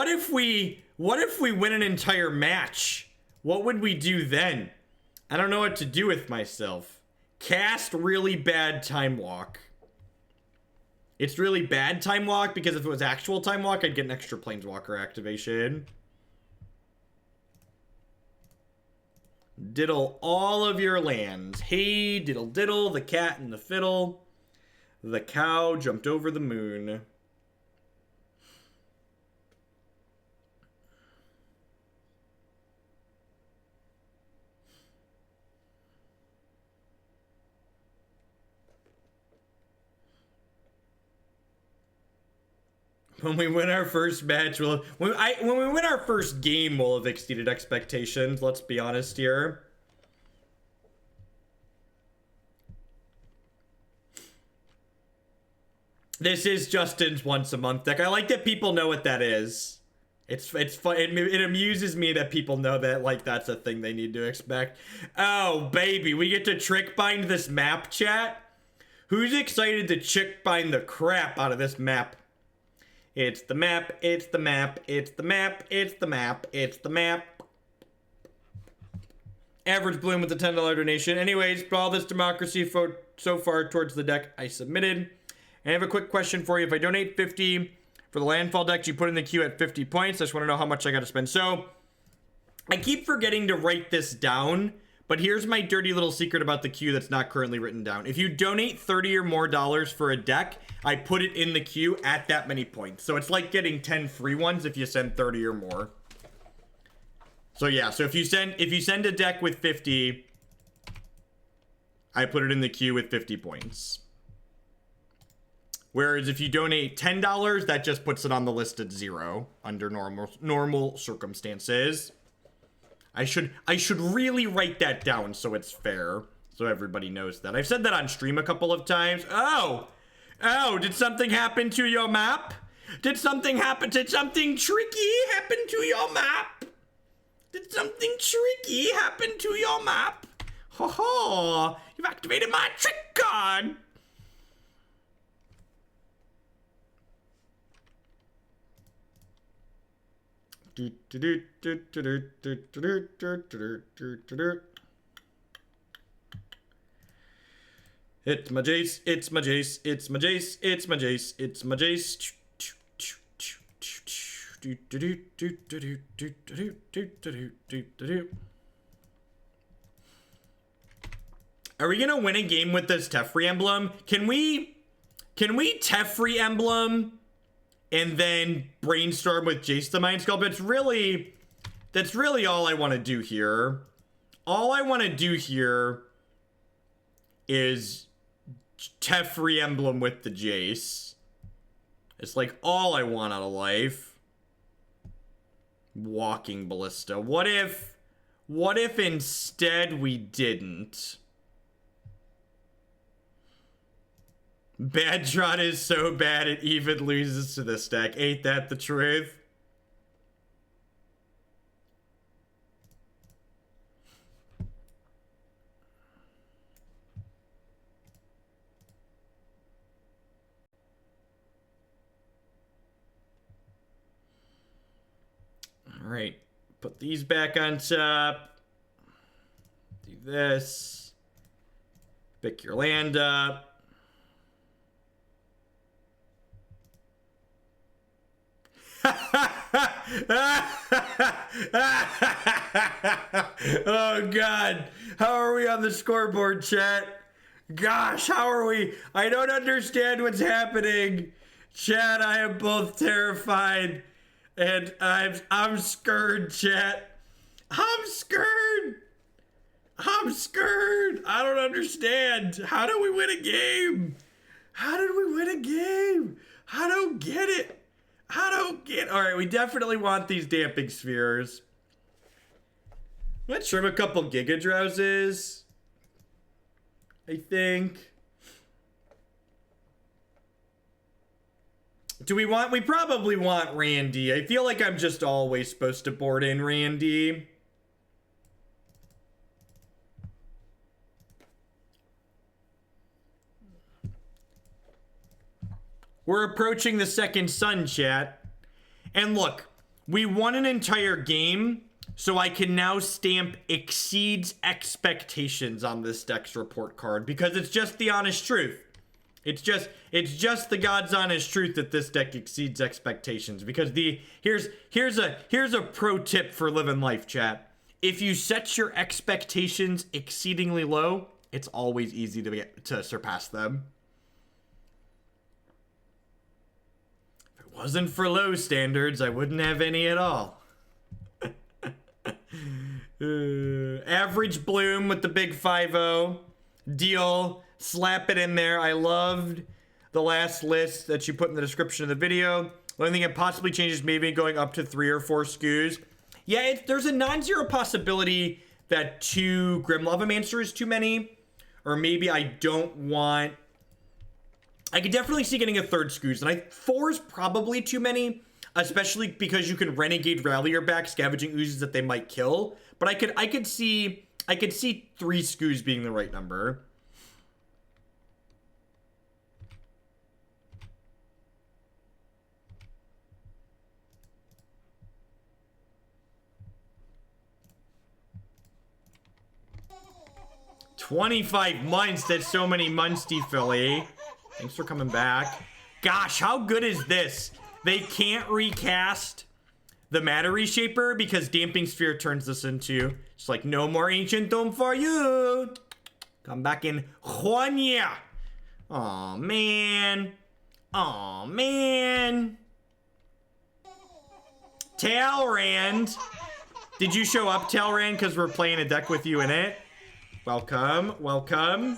if we win an entire match? What would we do then? I don't know what to do with myself. Cast really bad Time Walk. It's really bad Time Walk because if it was actual Time Walk, I'd get an extra Planeswalker activation. Diddle all of your lands. Hey, diddle diddle, the cat and the fiddle. The cow jumped over the moon. When we win our first match, when we win our first game, we'll have exceeded expectations. Let's be honest here. This is Justin's once a month deck. I like that people know what that is. It's fun. It amuses me that people know that, like, that's a thing they need to expect. Oh, baby, we get to Trickbind this map, chat. Who's excited to Trickbind the crap out of this map? It's the map, it's the map, it's the map, it's the map, it's the map. Average Bloom with the $10 donation. Anyways, put all this democracy so far towards the deck I submitted. And I have a quick question for you. If I donate 50 for the landfall decks you put in the queue at 50 points, I just want to know how much I got to spend. So, I keep forgetting to write this down, but here's my dirty little secret about the queue that's not currently written down. If you donate $30 or more for a deck, I put it in the queue at that many points. So it's like getting 10 free ones if you send 30 or more. So yeah, so if you send a deck with 50, I put it in the queue with 50 points. Whereas if you donate $10, that just puts it on the list at 0 under normal circumstances. I should really write that down so it's fair, so everybody knows that. I've said that on stream a couple of times. Oh, did something happen to your map? Did something tricky happen to your map? Did something tricky happen to your map? Ho ho, you've activated my trick card. It's my Jace, it's my Jace, it's my Jace, it's my Jace, it's my Jace. Are we gonna win a game with this Teferi emblem? Can we Teferi emblem and then brainstorm with Jace the Mind Sculptor? That's really all I want to do here. All I want to do here is Teferi emblem with the Jace. It's like all I want out of life. Walking Ballista. What if instead we didn't? Bad Tron is so bad it even loses to this deck. Ain't that the truth? All right, put these back on top. Do this. Pick your land up. Oh God, how are we on the scoreboard, chat? Gosh, how are we? I don't understand what's happening. Chat, I am both terrified and I'm scared, chat. I'm scared. I'm scared. I don't understand. How do we win a game? How did we win a game? I don't get it. All right, we definitely want these damping spheres. Let's trim a couple Gigadrowses, I think. Do we want? We probably want Randy. I feel like I'm just always supposed to board in Randy. We're approaching the second sun, chat. And look, we won an entire game, so I can now stamp exceeds expectations on this deck's report card because it's just the honest truth. It's just the God's honest truth that this deck exceeds expectations because here's a pro tip for living life, chat. If you set your expectations exceedingly low, it's always easy to surpass them. Wasn't for low standards, I wouldn't have any at all. Average Bloom with the big 5-0. Deal. Slap it in there. I loved the last list that you put in the description of the video. The only thing it possibly changes maybe going up to 3 or 4 SKUs. Yeah, there's a non-zero possibility that 2 Grim Lavamancer is too many. Or maybe I don't want... I could definitely see getting a 3rd Scoos, and 4 is probably too many, especially because you can Renegade Rallier back scavenging oozes that they might kill. But I could see 3 Scoos being the right number. $25 months. That's so many months, Philly. Thanks for coming back. Gosh, how good is this? They can't recast the Matter Reshaper because Damping Sphere turns this into just like no more Ancient Dome for you. Come back in 1 year. Aw, man. Aw, man. Talrand. Did you show up, Talrand, because we're playing a deck with you in it? Welcome, welcome.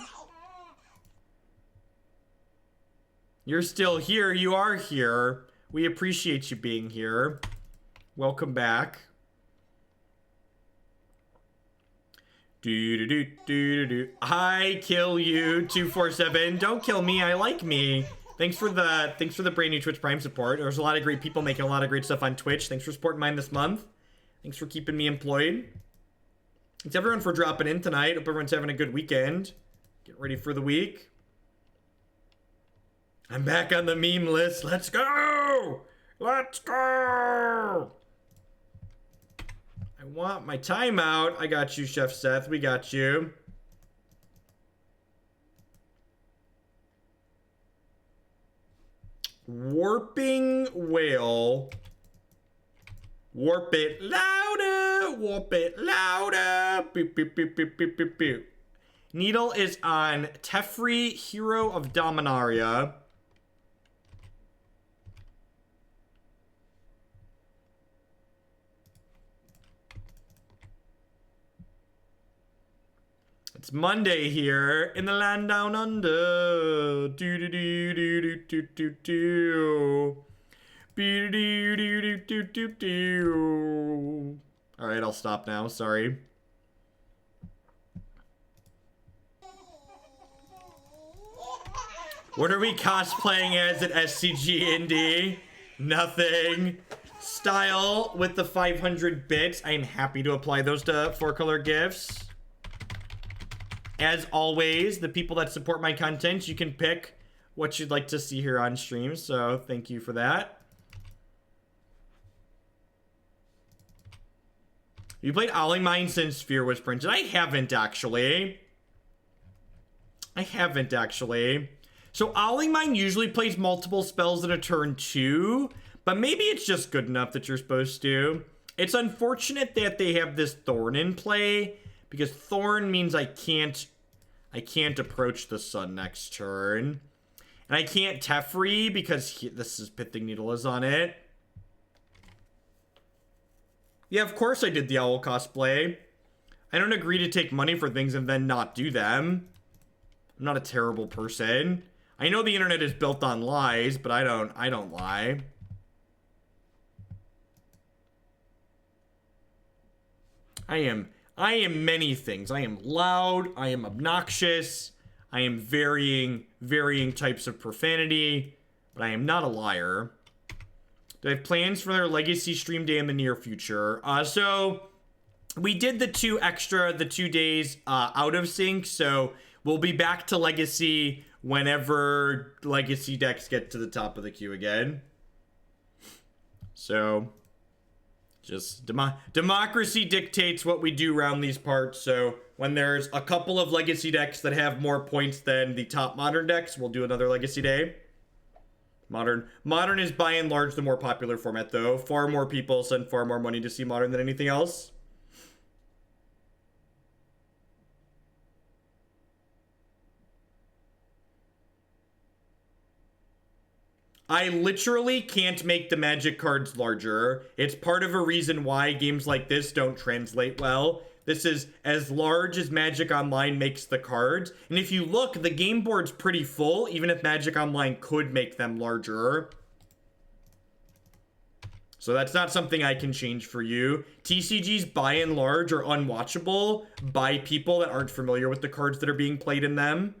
You're still here. You are here. We appreciate you being here. Welcome back. I kill you 247. Don't kill me. I like me. Thanks for the brand new Twitch Prime support. There's a lot of great people making a lot of great stuff on Twitch. Thanks for supporting mine this month. Thanks for keeping me employed. Thanks everyone for dropping in tonight. Hope everyone's having a good weekend. Get ready for the week. I'm back on the meme list. Let's go! Let's go! I want my timeout. I got you, Chef Seth. We got you. Warping Whale. Warp it louder. Warp it louder. Boop, boop, boop, boop, boop, boop, boop. Needle is on Teferi, Hero of Dominaria. It's Monday here in the land down under. Do do do do do do do do. Do do do do do do. All right, I'll stop now. Sorry. What are we cosplaying as at SCG Indie? Nothing. Style with the 500 bits. I am happy to apply those to 4-color gifts. As always, the people that support my content, you can pick what you'd like to see here on stream. So thank you for that. You played Owling Mine since Sphere was printed? I haven't actually. So Owling Mine usually plays multiple spells in a turn too, but maybe it's just good enough that you're supposed to. It's unfortunate that they have this Thorn in play, because Thorn means I can't approach the sun next turn. And I can't Teferi because this is Pithing Needle is on it. Yeah, of course I did the owl cosplay. I don't agree to take money for things and then not do them. I'm not a terrible person. I know the internet is built on lies, but I don't lie. I am many things. I am loud, I am obnoxious, I am varying types of profanity, but I am not a liar. Do I have plans for their Legacy stream day in the near future? So we did the 2 days out of sync, so we'll be back to Legacy whenever Legacy decks get to the top of the queue again. So just democracy dictates what we do around these parts. So when there's a couple of Legacy decks that have more points than the top Modern decks, we'll do another Legacy day. Modern is by and large the more popular format though. Far more people send far more money to see Modern than anything else. I literally can't make the Magic cards larger. It's part of a reason why games like this don't translate well. This is as large as Magic Online makes the cards. And if you look, the game board's pretty full, even if Magic Online could make them larger. So that's not something I can change for you. TCGs, by and large, are unwatchable by people that aren't familiar with the cards that are being played in them.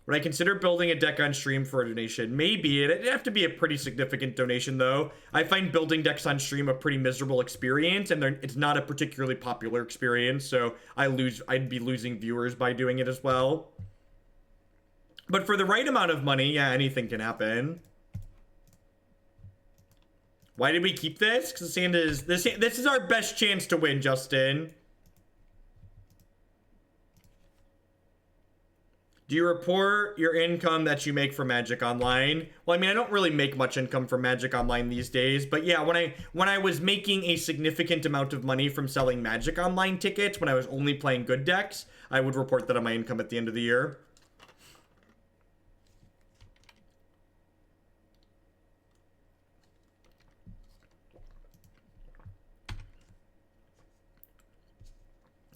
Would I consider building a deck on stream for a donation? Maybe. It'd have to be a pretty significant donation, though. I find building decks on stream a pretty miserable experience, and it's not a particularly popular experience, so I'd be losing viewers by doing it as well. But for the right amount of money, yeah, anything can happen. Why did we keep this? Because this is our best chance to win, Justin. Do you report your income that you make from Magic Online? Well, I mean, I don't really make much income from Magic Online these days, but yeah, when I was making a significant amount of money from selling Magic Online tickets, when I was only playing good decks, I would report that on my income at the end of the year.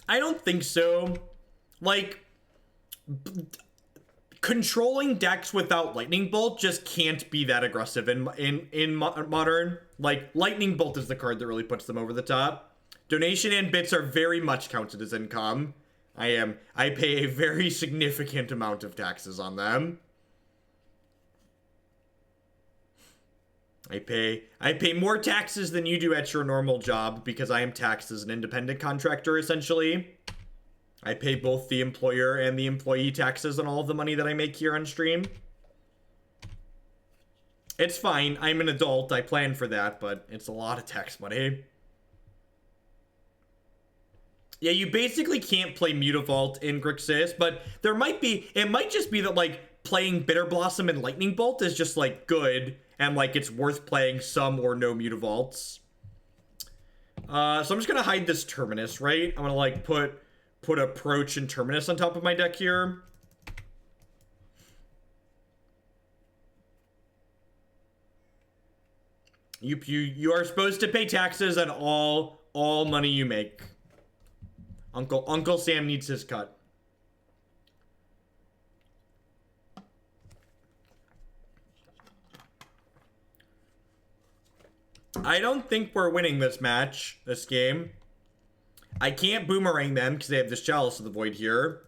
I don't think so. Like, controlling decks without Lightning Bolt just can't be that aggressive in Modern. Like, Lightning Bolt is the card that really puts them over the top. Donation and bits are very much counted as income. I pay a very significant amount of taxes on them. I pay more taxes than you do at your normal job because I am taxed as an independent contractor, essentially. I pay both the employer and the employee taxes on all of the money that I make here on stream. It's fine. I'm an adult. I plan for that, but it's a lot of tax money. Yeah, you basically can't play Mutavault in Grixis, but it might just be that, like, playing Bitter Blossom and Lightning Bolt is just like good, and like it's worth playing some or no Mutavaults. So I'm just gonna hide this Terminus, right? I'm gonna like put Approach and Terminus on top of my deck here. You are supposed to pay taxes on all money you make. Uncle Sam needs his cut. I don't think we're winning this game. I can't Boomerang them because they have this Chalice of the Void here.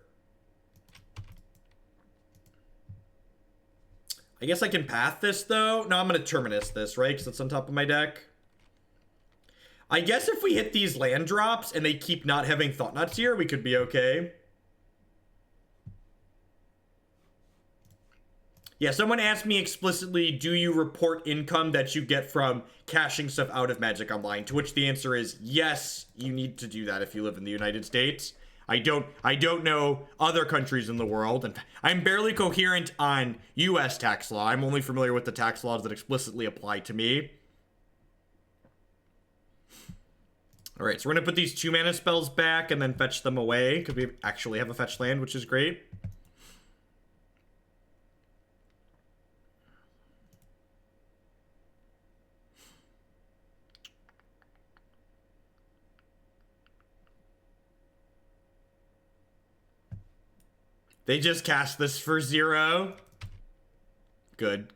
I guess I can path this, though. No, I'm going to Terminus this, right? Because it's on top of my deck. I guess if we hit these land drops and they keep not having Thought-Knots here, we could be okay. Yeah, someone asked me explicitly, do you report income that you get from cashing stuff out of Magic Online? To which the answer is yes, you need to do that if you live in the United States. I don't know other countries in the world, and I'm barely coherent on US tax law. I'm only familiar with the tax laws that explicitly apply to me. Alright, so we're gonna put these 2-mana spells back and then fetch them away, because we actually have a fetch land, which is great. They just cast this for 0. Good.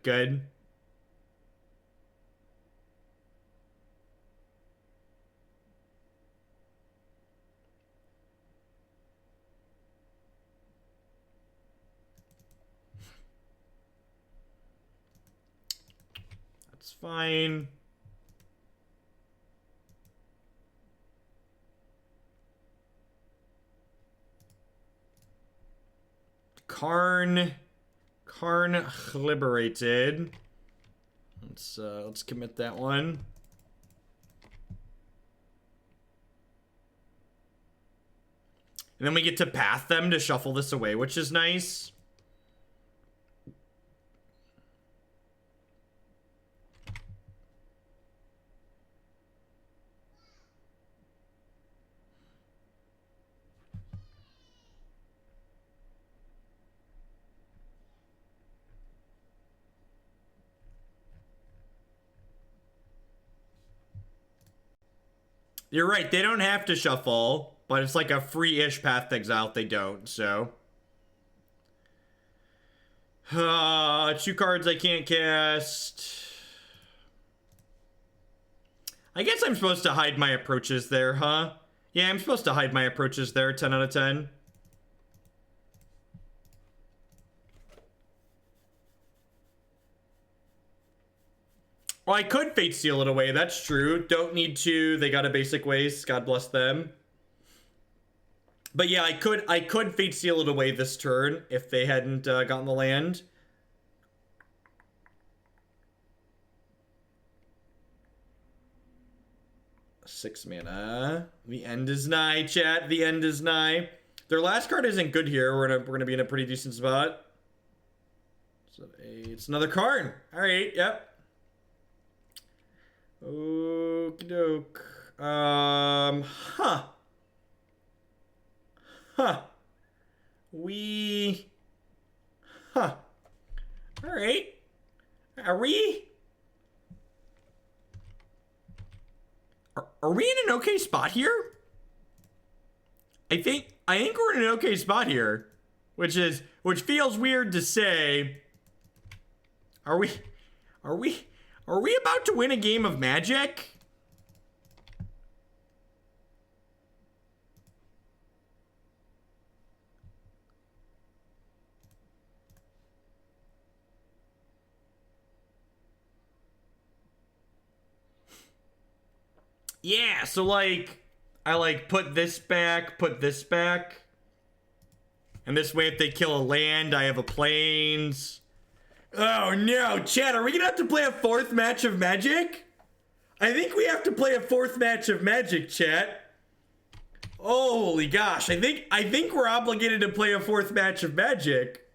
That's fine. Karn liberated. Let's commit that one. And then we get to path them to shuffle this away, which is nice. You're right, they don't have to shuffle, but it's like a free-ish path to exile if they don't, so. 2 cards I can't cast. I guess I'm supposed to hide my approaches there, huh? Yeah, I'm supposed to hide my approaches there, 10 out of 10. Well, I could Fate Seal it away, that's true. Don't need to, they got a basic waste, God bless them. But yeah, I could Fate Seal it away this turn if they hadn't gotten the land. Six mana. The end is nigh, chat. The end is nigh. Their last card isn't good here. We're gonna be in a pretty decent spot. So it's another card. All right. Yep. Okie doke. Huh. All right. Are we in an okay spot here? I think we're in an okay spot here, which feels weird to say. Are we about to win a game of Magic? Yeah, so like, I like put this back. And this way if they kill a land, I have a plains. Oh no, Chad, are we gonna have to play a 4th match of Magic? I think we have to play a 4th match of Magic, chat. Holy gosh, I think we're obligated to play a 4th match of Magic.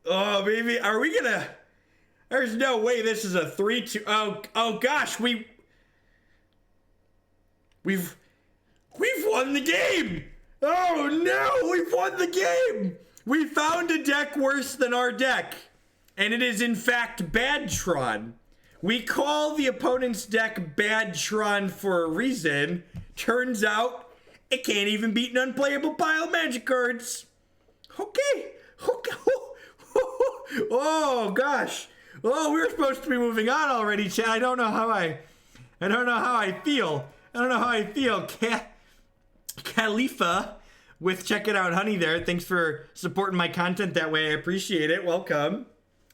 Oh, maybe, are we gonna... There's no way this is a 3-2. Oh gosh, we've won the game. Oh no, we've won the game. We found a deck worse than our deck, and it is in fact Bad Tron. We call the opponent's deck Bad Tron for a reason. Turns out it can't even beat an unplayable pile of magic cards. Okay. Oh gosh. Oh, we were supposed to be moving on already, chat. I don't know how I feel. Khalifa with Check It Out Honey there. Thanks for supporting my content that way. I appreciate it. Welcome.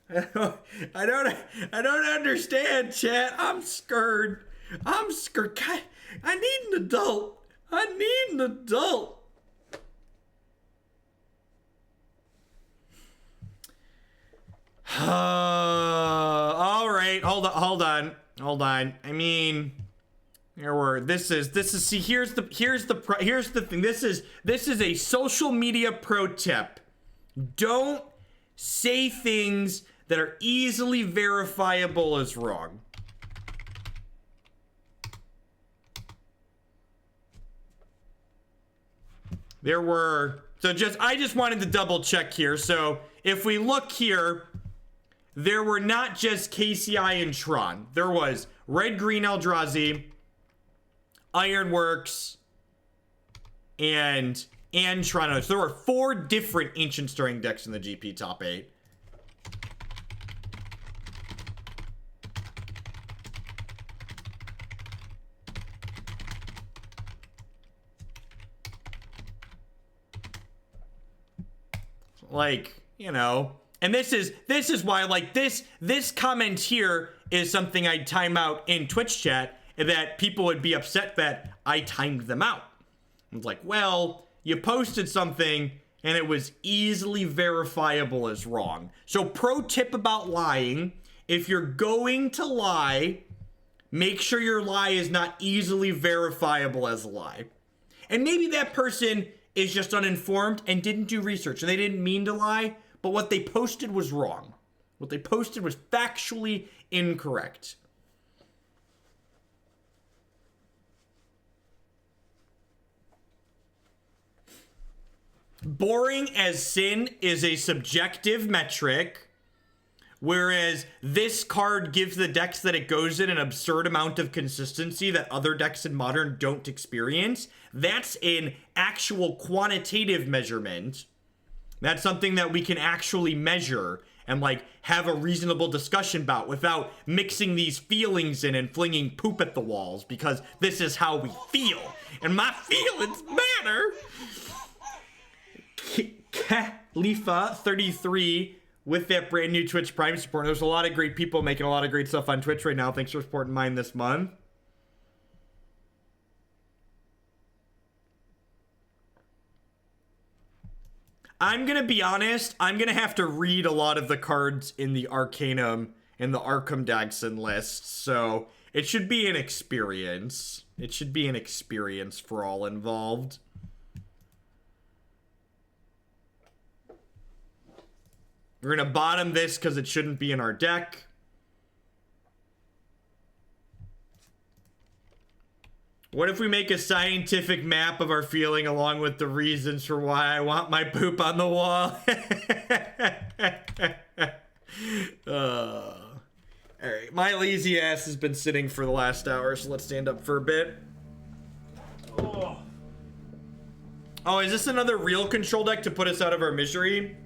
I don't understand, chat. I'm scared. God, I need an adult. All right, hold on. I mean, see, here's the thing. This is a social media pro tip. Don't say things that are easily verifiable as wrong. I just wanted to double check here. So if we look here, there were not just KCI and Tron. There was red-green Eldrazi, Ironworks, and Tron. So there were 4 different Ancient Stirring decks in the GP top 8. Like, you know, and this is why, like, this comment here is something I'd time out in Twitch chat, that people would be upset that I timed them out. It's like, well, you posted something and it was easily verifiable as wrong. So pro tip about lying: if you're going to lie, make sure your lie is not easily verifiable as a lie. And maybe that person is just uninformed and didn't do research, and they didn't mean to lie, but what they posted was wrong. What they posted was factually incorrect. Boring as sin is a subjective metric, whereas this card gives the decks that it goes in an absurd amount of consistency that other decks in Modern don't experience. That's an actual quantitative measurement. That's something that we can actually measure and, like, have a reasonable discussion about without mixing these feelings in and flinging poop at the walls, because this is how we feel, and my feelings matter. Khalifa 33 with that brand new Twitch Prime support. There's a lot of great people making a lot of great stuff on Twitch right now. Thanks for supporting mine this month. I'm gonna be honest, I'm gonna have to read a lot of the cards in the Arcanum and the Arkham Dagson lists, so it should be an experience. It should be an experience for all involved. We're gonna bottom this because it shouldn't be in our deck. What if we make a scientific map of our feeling along with the reasons for why I want my poop on the wall? Alright, my lazy ass has been sitting for the last hour, so let's stand up for a bit. Oh, is this another real control deck to put us out of our misery?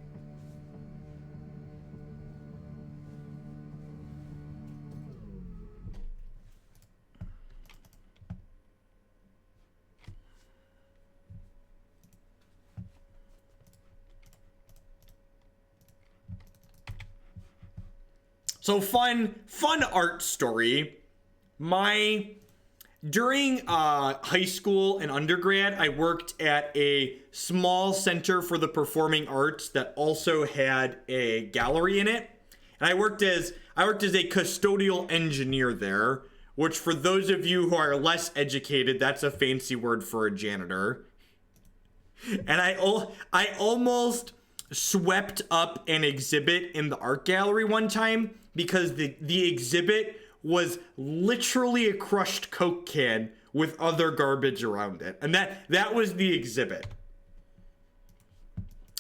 So fun art story. During high school and undergrad, I worked at a small center for the performing arts that also had a gallery in it. And I worked as a custodial engineer there, which, for those of you who are less educated, that's a fancy word for a janitor. And I almost swept up an exhibit in the art gallery one time because the exhibit was literally a crushed Coke can with other garbage around it. And that was the exhibit.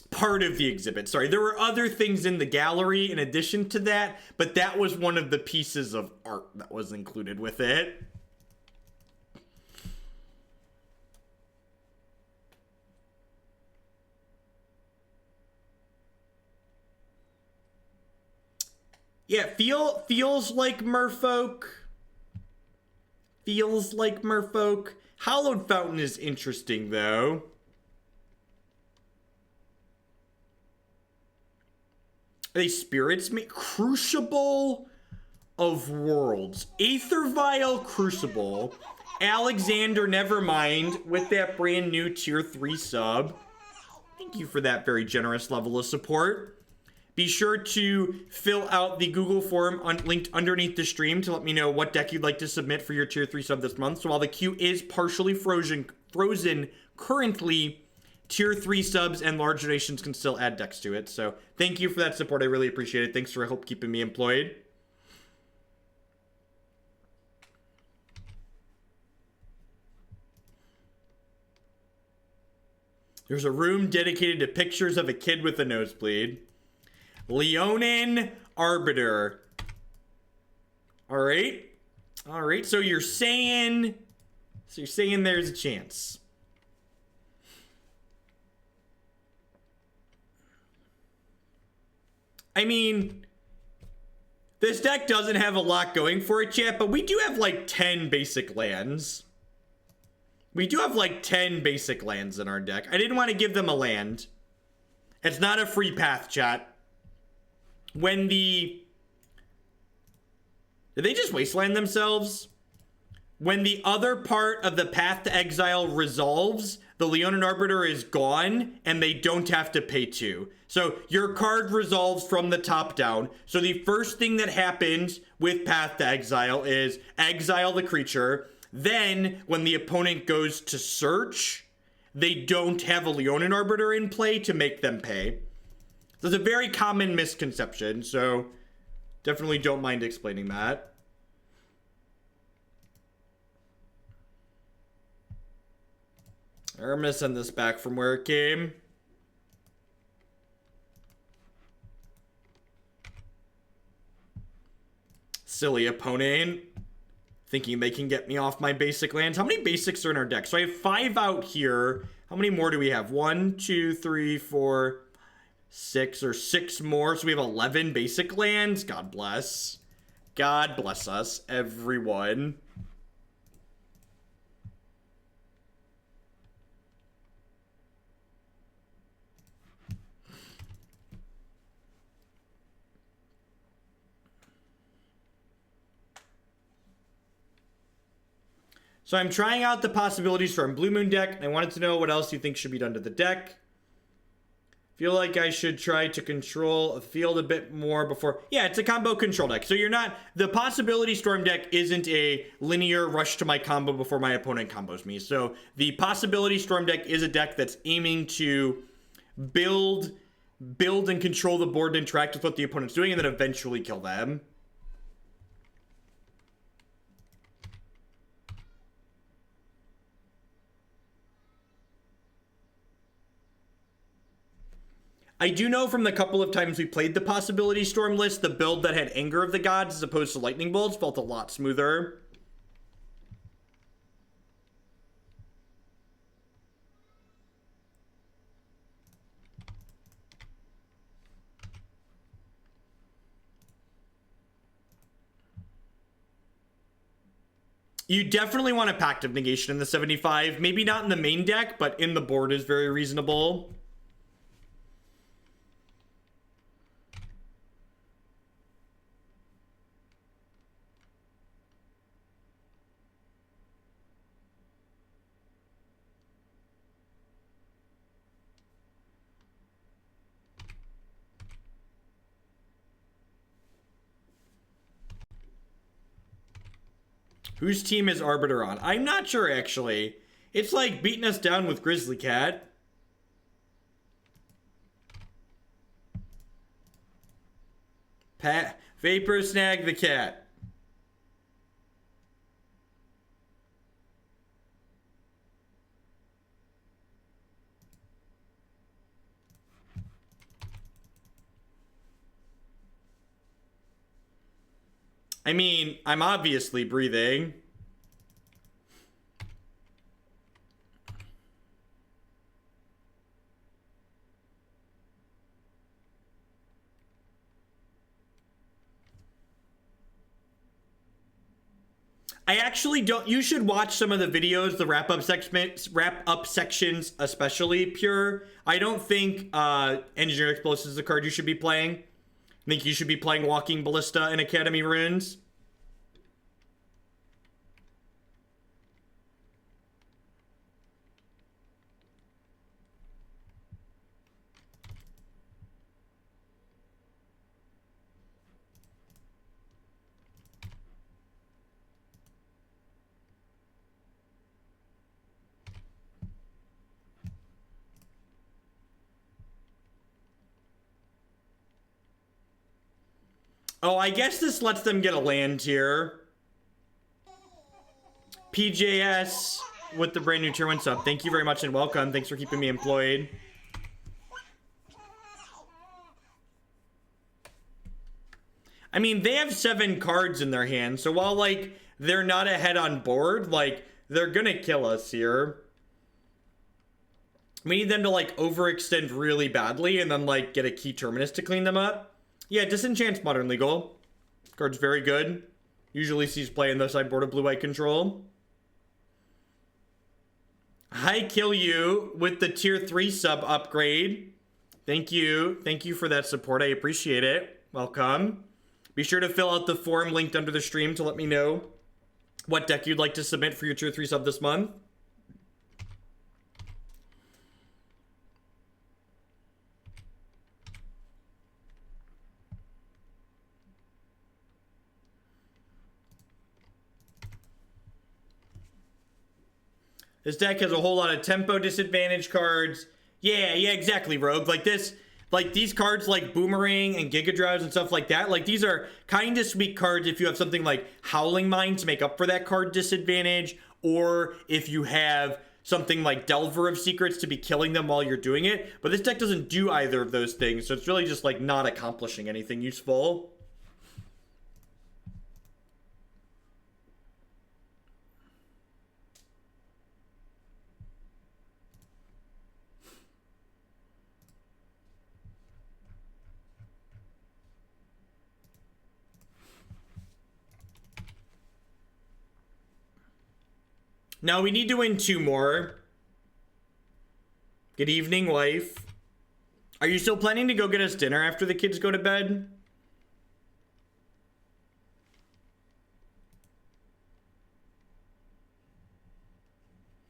Part of the exhibit. Sorry, there were other things in the gallery in addition to that, but that was one of the pieces of art that was included with it. Yeah, feels like merfolk. Feels like merfolk. Hallowed Fountain is interesting, though. Are they spirits? Crucible of Worlds. Aether Vial Crucible. Alexander Nevermind with that brand new tier 3 sub. Thank you for that very generous level of support. Be sure to fill out the Google form linked underneath the stream to let me know what deck you'd like to submit for your tier 3 sub this month. So while the queue is partially frozen currently, tier 3 subs and large donations can still add decks to it. So thank you for that support. I really appreciate it. Thanks for help keeping me employed. There's a room dedicated to pictures of a kid with a nosebleed. Leonin Arbiter. All right. All right. So you're saying there's a chance. I mean, this deck doesn't have a lot going for it, chat, but we do have like 10 basic lands. We do have like 10 basic lands in our deck. I didn't want to give them a land. It's not a free path, chat. Did they just wasteland themselves? When the other part of the path to exile resolves, the Leonin Arbiter is gone and they don't have to pay 2. So your card resolves from the top down. So the first thing that happens with path to exile is exile the creature. Then when the opponent goes to search, they don't have a Leonin Arbiter in play to make them pay. That's a very common misconception, so definitely don't mind explaining that. I'm going to send this back from where it came. Silly opponent. Thinking they can get me off my basic lands. How many basics are in our deck? So I have 5 out here. How many more do we have? 1, 2, 3, 4... 6 or 6 more, so we have 11 basic lands. God bless. God bless us, everyone. So I'm trying out the possibilities for a Blue Moon deck, and I wanted to know what else you think should be done to the deck. Feel like I should try to control a field a bit more before. Yeah, it's a combo control deck. So you're not, the Possibility Storm deck isn't a linear rush to my combo before my opponent combos me. So the Possibility Storm deck is a deck that's aiming to build and control the board and interact with what the opponent's doing and then eventually kill them. I do know from the couple of times we played the Possibility Storm list, the build that had Anger of the Gods as opposed to Lightning Bolts felt a lot smoother. You definitely want a Pact of Negation in the 75. Maybe not in the main deck, but in the board is very reasonable. Whose team is Arbiter on? I'm not sure, actually. It's like beating us down with Grizzly Cat. Vapor Snag the cat. I mean, I'm obviously breathing. I actually don't. You should watch some of the videos, the wrap-up sections, especially Pure. I don't think Engineer Explosives is a card you should be playing. I think you should be playing Walking Ballista and Academy Runes. Oh, I guess this lets them get a land here. PJS with the brand new tier 1 sub. Thank you very much and welcome. Thanks for keeping me employed. I mean, they have 7 cards in their hand, so while, like, they're not ahead on board, like, they're gonna kill us here. We need them to, like, overextend really badly and then, like, get a key Terminus to clean them up. Yeah, Disenchant's Modern Legal. Card's very good. Usually sees play in the sideboard of blue-white control. I kill you with the tier 3 sub upgrade. Thank you. Thank you for that support. I appreciate it. Welcome. Be sure to fill out the form linked under the stream to let me know what deck you'd like to submit for your tier 3 sub this month. This deck has a whole lot of tempo disadvantage cards. Yeah, exactly, Rogue. Like this, like these cards like Boomerang and Gigadrowse and stuff like that, like these are kind of sweet cards if you have something like Howling Mine to make up for that card disadvantage, or if you have something like Delver of Secrets to be killing them while you're doing it. But this deck doesn't do either of those things, so it's really just like not accomplishing anything useful. Now we need to win 2 more. Good evening, wife. Are you still planning to go get us dinner after the kids go to bed?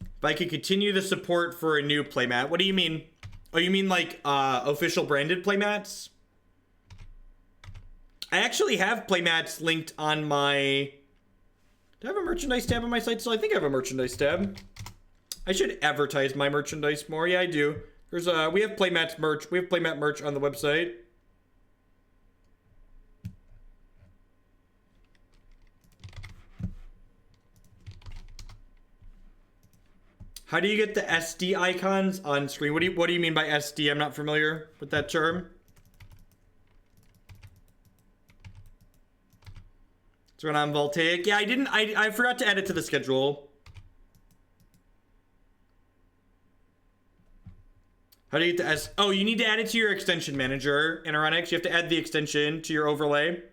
If I could continue the support for a new playmat. What do you mean? Oh, you mean like official branded playmats? I actually have playmats linked on my... Do I have a merchandise tab on my site? So I think I have a merchandise tab. I should advertise my merchandise more. Yeah, I do. There's we have playmats merch. We have playmat merch on the website. How do you get the SD icons on screen? What do you mean by SD? I'm not familiar with that term. It's run on Voltaic. Yeah, I forgot to add it to the schedule. How do you get the S? Oh, you need to add it to your extension manager in Ironics. You have to add the extension to your overlay.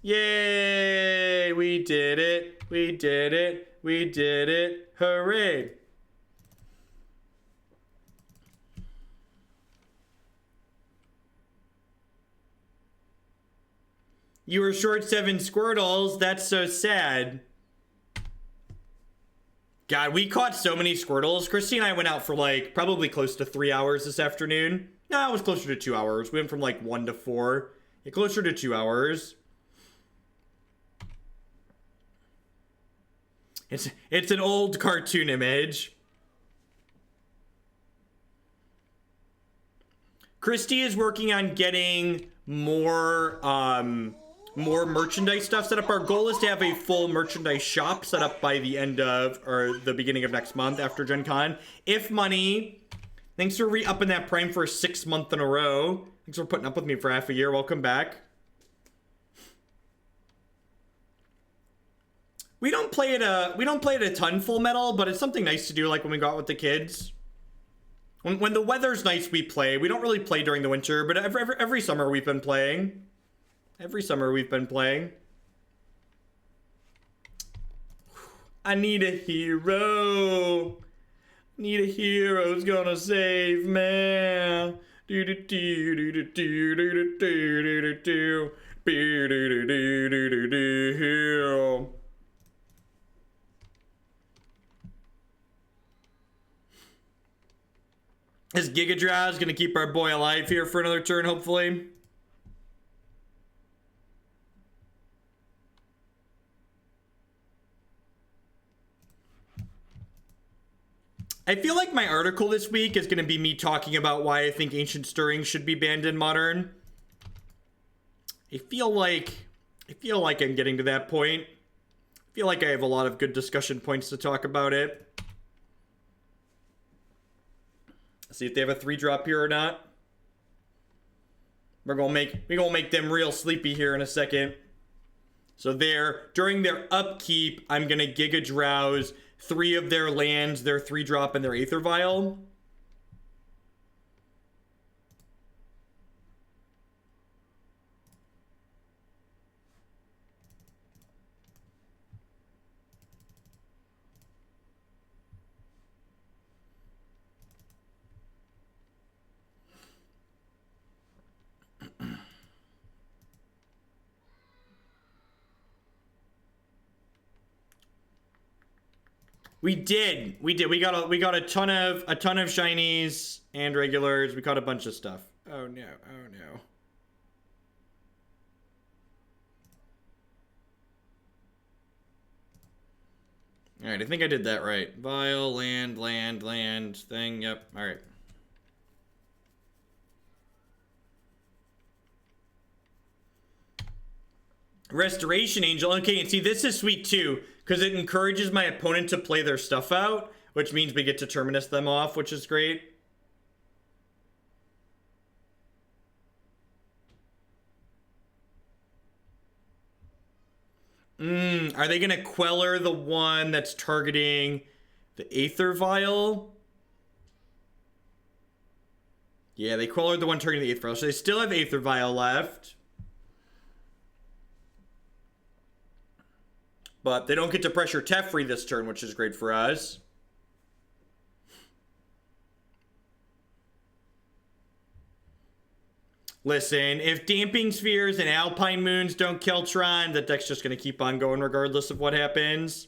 Yay! We did it. We did it. We did it. Hooray! You were short 7 Squirtles. That's so sad. God, we caught so many Squirtles. Christy and I went out for like probably close to 3 hours this afternoon. No, it was closer to 2 hours. We went from like 1 to 4. Yeah, closer to 2 hours. It's an old cartoon image. Christy is working on getting more merchandise stuff set up. Our goal is to have a full merchandise shop set up by the end of, or the beginning of next month after Gen Con. If Money, thanks for re-upping that Prime for a 6th month in a row. Thanks for putting up with me for half a year. Welcome back. We don't play it a ton Full Metal, but it's something nice to do, like when we go out with the kids. When the weather's nice, we play. We don't really play during the winter, but every summer we've been playing. Every summer we've been playing. I need a hero. Need a hero who's gonna save me. Do do do do do do do do do do do. Is Gigadrowse gonna keep our boy alive here for another turn, hopefully? I feel like my article this week is gonna be me talking about why I think Ancient Stirring should be banned in Modern. I feel like I'm getting to that point. I feel like I have a lot of good discussion points to talk about it. See if they have a 3-drop here or not. We're gonna make them real sleepy here in a second. So during their upkeep, I'm gonna Gigadrowse 3 of their lands, their 3-drop, and their Aether Vial. We did. We got a ton of shinies and regulars. We caught a bunch of stuff. Oh no. Oh no. All right, I think I did that right. Vial, land thing. Yep. All right. Restoration Angel. Okay, and see, this is sweet too, because it encourages my opponent to play their stuff out, which means we get to Terminus them off, which is great. Are they gonna Queller the one that's targeting the Aether Vial? Yeah, they Quellered the one targeting the Aether Vial, so they still have Aether Vial left. But they don't get to pressure Teferi this turn, which is great for us. Listen, if Damping Spheres and Alpine Moons don't kill Tron, that deck's just going to keep on going regardless of what happens.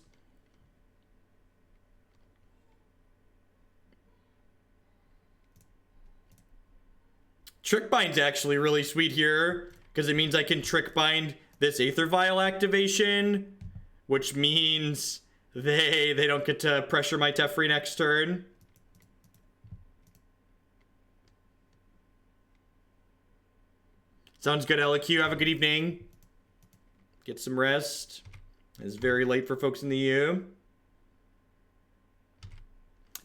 Trickbind's actually really sweet here, because it means I can Trickbind this Aether Vial activation, which means they don't get to pressure my Teferi next turn. Sounds good, LQ. Have a good evening. Get some rest. It's very late for folks in the U.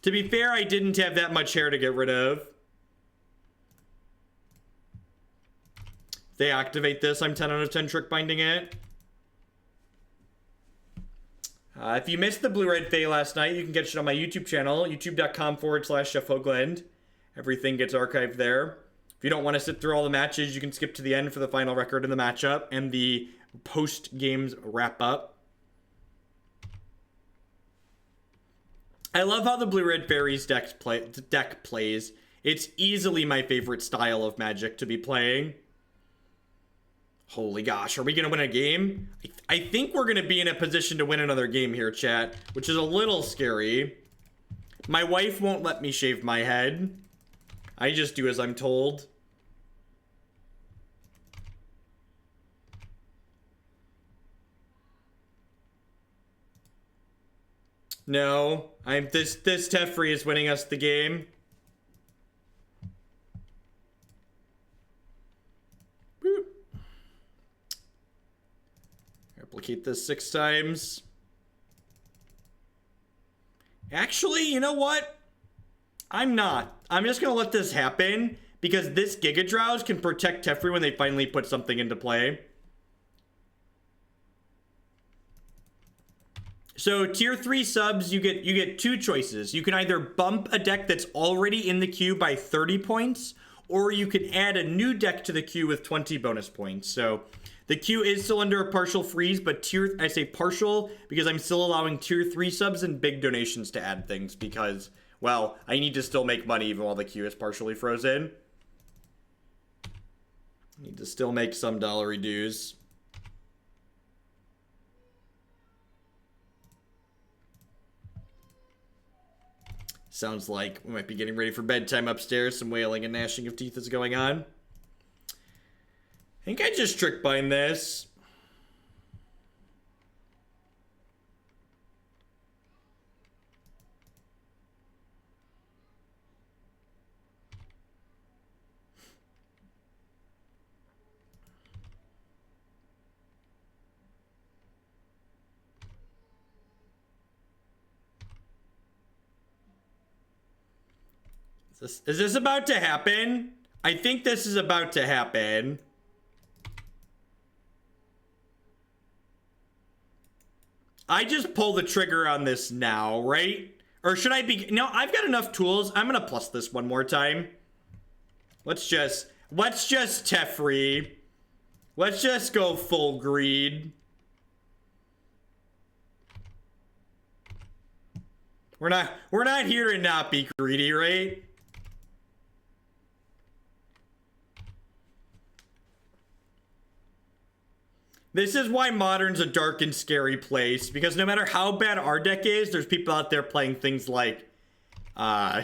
To be fair, I didn't have that much hair to get rid of. If they activate this, I'm 10 out of 10 trick binding it. If you missed the Blue-Red Fae last night, you can catch it on my YouTube channel, youtube.com/Chef Hoagland. Everything gets archived there. If you don't want to sit through all the matches, you can skip to the end for the final record in the matchup and the post-games wrap-up. I love how the Blue-Red Fairies deck plays. It's easily my favorite style of Magic to be playing. Holy gosh, are we going to win a game? I think we're going to be in a position to win another game here, chat, which is a little scary. My wife won't let me shave my head. I just do as I'm told. No, this Teferi is winning us the game. Replicate this 6 times. Actually, you know what? I'm not. I'm just going to let this happen because this Gigadrowse can protect Teferi when they finally put something into play. So tier 3 subs, you get 2 choices. You can either bump a deck that's already in the queue by 30 points, or you can add a new deck to the queue with 20 bonus points. So the queue is still under a partial freeze, but I say partial because I'm still allowing tier 3 subs and big donations to add things because, well, I need to still make money even while the queue is partially frozen. I need to still make some dollary dues. Sounds like we might be getting ready for bedtime upstairs. Some wailing and gnashing of teeth is going on. I think I just Trickbind this. Is this about to happen? I think this is about to happen. I just pull the trigger on this now, right? Or should I be... No, I've got enough tools. I'm gonna plus this one more time. Let's just Teferi. Let's just go full greed. We're not here to not be greedy, right? This is why Modern's a dark and scary place, because no matter how bad our deck is, there's people out there playing things like,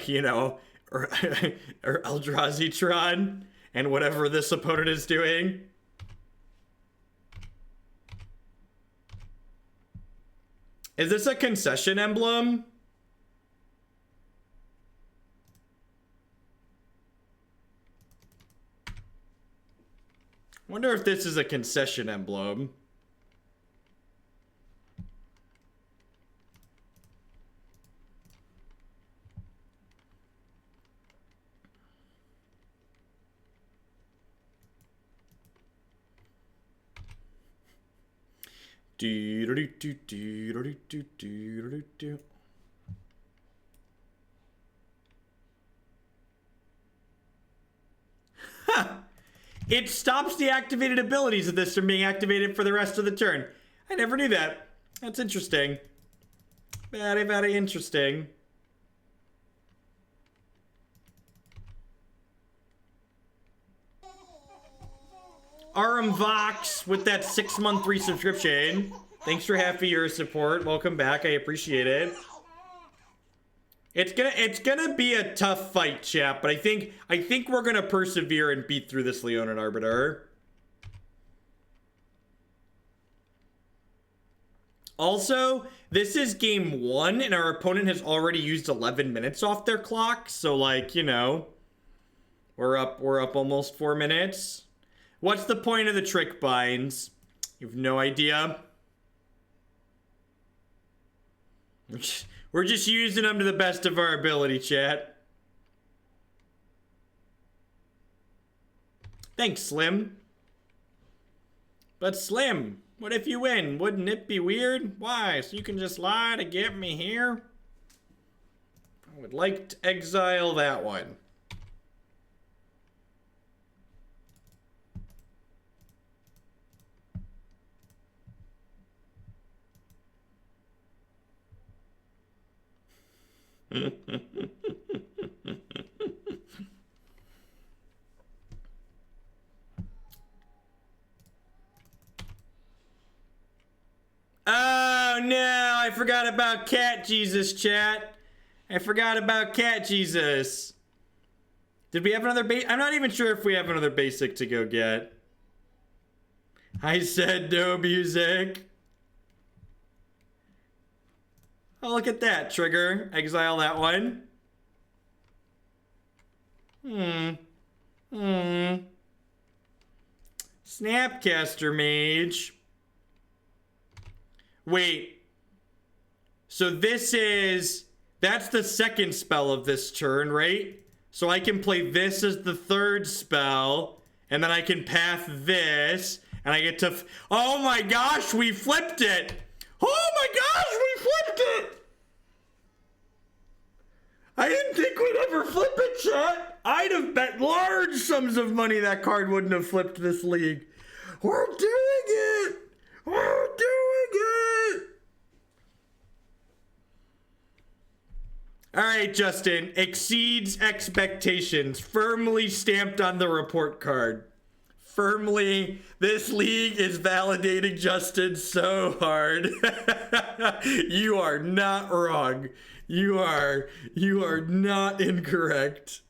you know, or Eldrazi Tron, and whatever this opponent is doing. Is this a concession emblem? Wonder if this is a concession emblem. Ha! It stops the activated abilities of this from being activated for the rest of the turn. I never knew that. That's interesting. Very, very interesting. Aram Vox with that 6-month resubscription. Thanks for half a year's support. Welcome back. I appreciate it. It's gonna be a tough fight, chat, but I think we're gonna persevere and beat through this Leonin Arbiter. Also, this is game 1, and our opponent has already used 11 minutes off their clock, so like, you know, we're up almost 4 minutes. What's the point of the Trickbinds? You have no idea. We're just using them to the best of our ability, chat. Thanks, Slim. But Slim, what if you win? Wouldn't it be weird? Why? So you can just lie to get me here? I would like to exile that one. Oh no, I forgot about Cat Jesus, chat. I forgot about Cat Jesus. Did we have another basic? I'm not even sure if we have another basic to go get. I said no music. Oh, look at that. Trigger. Exile that one. Snapcaster Mage. Wait. So this is... That's the second spell of this turn, right? So I can play this as the third spell, and then I can path this, and I get to... Oh my gosh, we flipped it! Oh my gosh, we flipped it! I didn't think we'd ever flip it, chat. I'd have bet large sums of money that card wouldn't have flipped this league. We're doing it! We're doing it! All right, Justin. Exceeds expectations. Firmly stamped on the report card. Firmly, this league is validating Justin so hard. You are not wrong. You are not incorrect.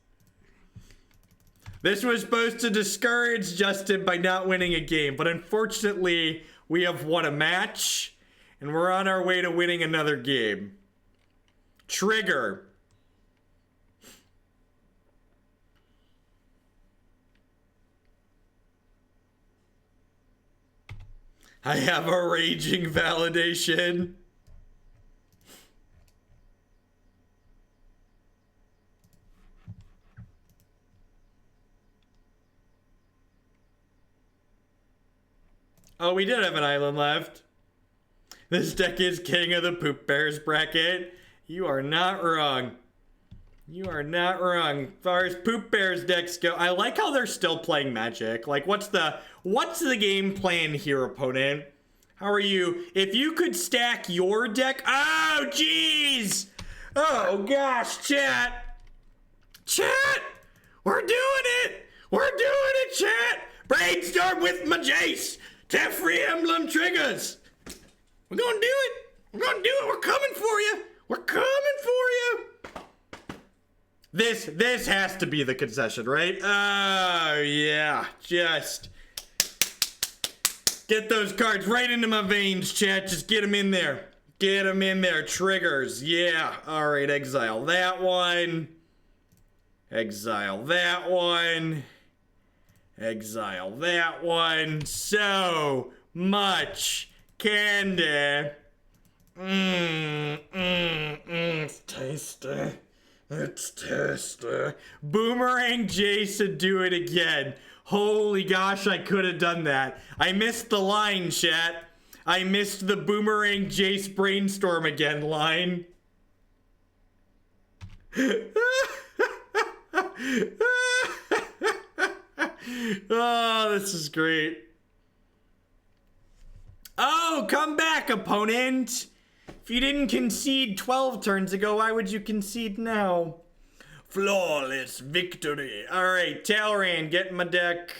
This was supposed to discourage Justin by not winning a game, but unfortunately, we have won a match, and we're on our way to winning another game. Trigger. I have a raging validation. Oh, we did have an island left. This deck is king of the poop bears bracket. You are not wrong. You are not wrong. As far as poop bears decks go, I like how they're still playing Magic. Like, what's the game plan here, opponent? How are you? If you could stack your deck... Oh, jeez! Oh, gosh, chat! Chat! We're doing it! We're doing it, chat! Brainstorm with my Jace! Teferi emblem triggers! We're gonna do it! We're gonna do it! We're coming for you! We're coming for you! This has to be the concession, right? Oh, yeah. Just get those cards right into my veins, chat. Just get them in there. Get them in there. Triggers. Yeah. All right, exile that one. Exile that one. Exile that one. So much candy. It's tasty. It's tasty. Boomerang Jace and do it again. Holy gosh, I could have done that. I missed the line, chat. I missed the Boomerang Jace brainstorm again line. Oh, this is great. Oh, come back, opponent. If you didn't concede 12 turns ago, why would you concede now? Flawless victory. All right, Talrand, get in my deck.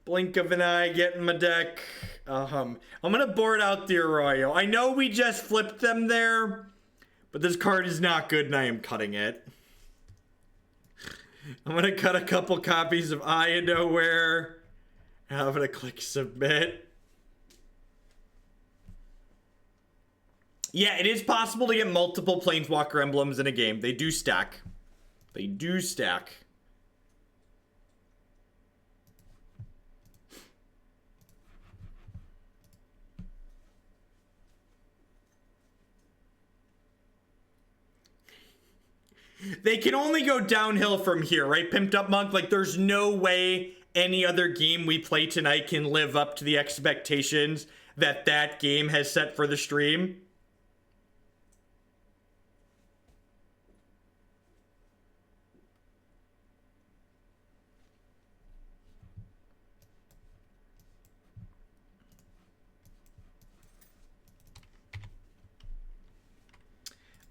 Blink of an eye, get in my deck. I'm gonna board out the Erayo. I know we just flipped them there, but this card is not good and I am cutting it. I'm gonna cut a couple copies of Eye of Nowhere. I'm gonna click submit. Yeah, it is possible to get multiple Planeswalker emblems in a game. They do stack. They do stack. They can only go downhill from here, right, Pimped Up Monk? Like, there's no way any other game we play tonight can live up to the expectations that that game has set for the stream.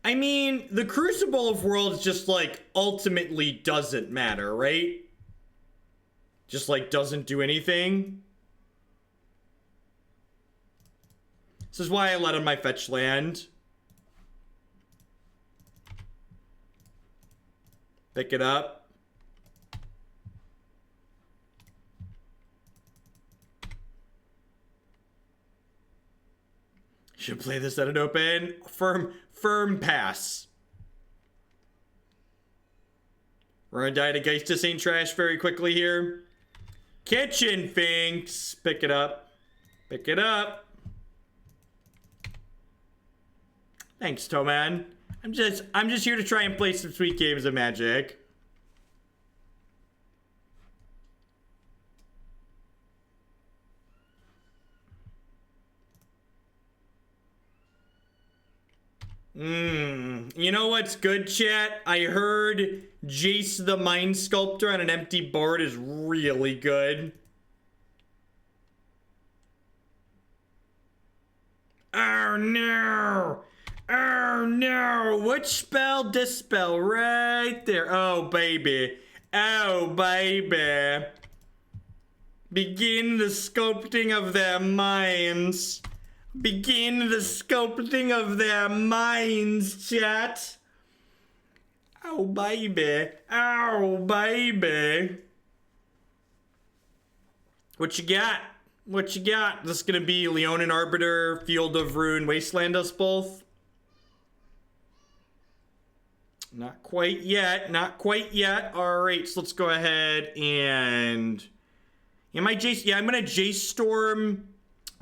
I mean, the Crucible of Worlds just, like, ultimately doesn't matter, right? Just, like, doesn't do anything. This is why I let on my fetch land. Pick it up. Should play this at an open. Firm pass. We're gonna die to Geist to Saint Trash very quickly here. Kitchen Finks. Pick it up. Pick it up. Thanks, Toman. I'm just here to try and play some sweet games of Magic. You know what's good, chat? I heard Jace the Mind Sculptor on an empty board is really good. Oh no! Oh no! Which spell? Dispel right there. Oh baby. Oh baby. Begin the sculpting of their minds. Begin the sculpting of their minds, chat. Oh baby. Oh baby. What you got? What you got? This is gonna be Leonin Arbiter, Field of Ruin, Wasteland us both? Not quite yet. Not quite yet. Alright, so let's go ahead and... Am I Jace? Yeah, I'm gonna Jace Storm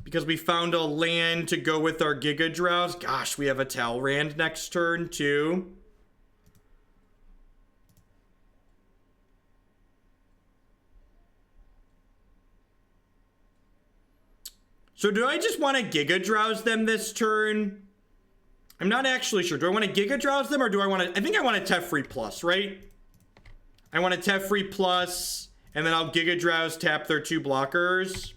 because we found a land to go with our Gigadrowse. Gosh, we have a Talrand next turn too. So do I just want to Gigadrowse them this turn? I'm not actually sure. Do I want to Gigadrowse them or do I want to... I think I want a Teferi plus, right? I want a Teferi plus, and then I'll Gigadrowse tap their 2 blockers.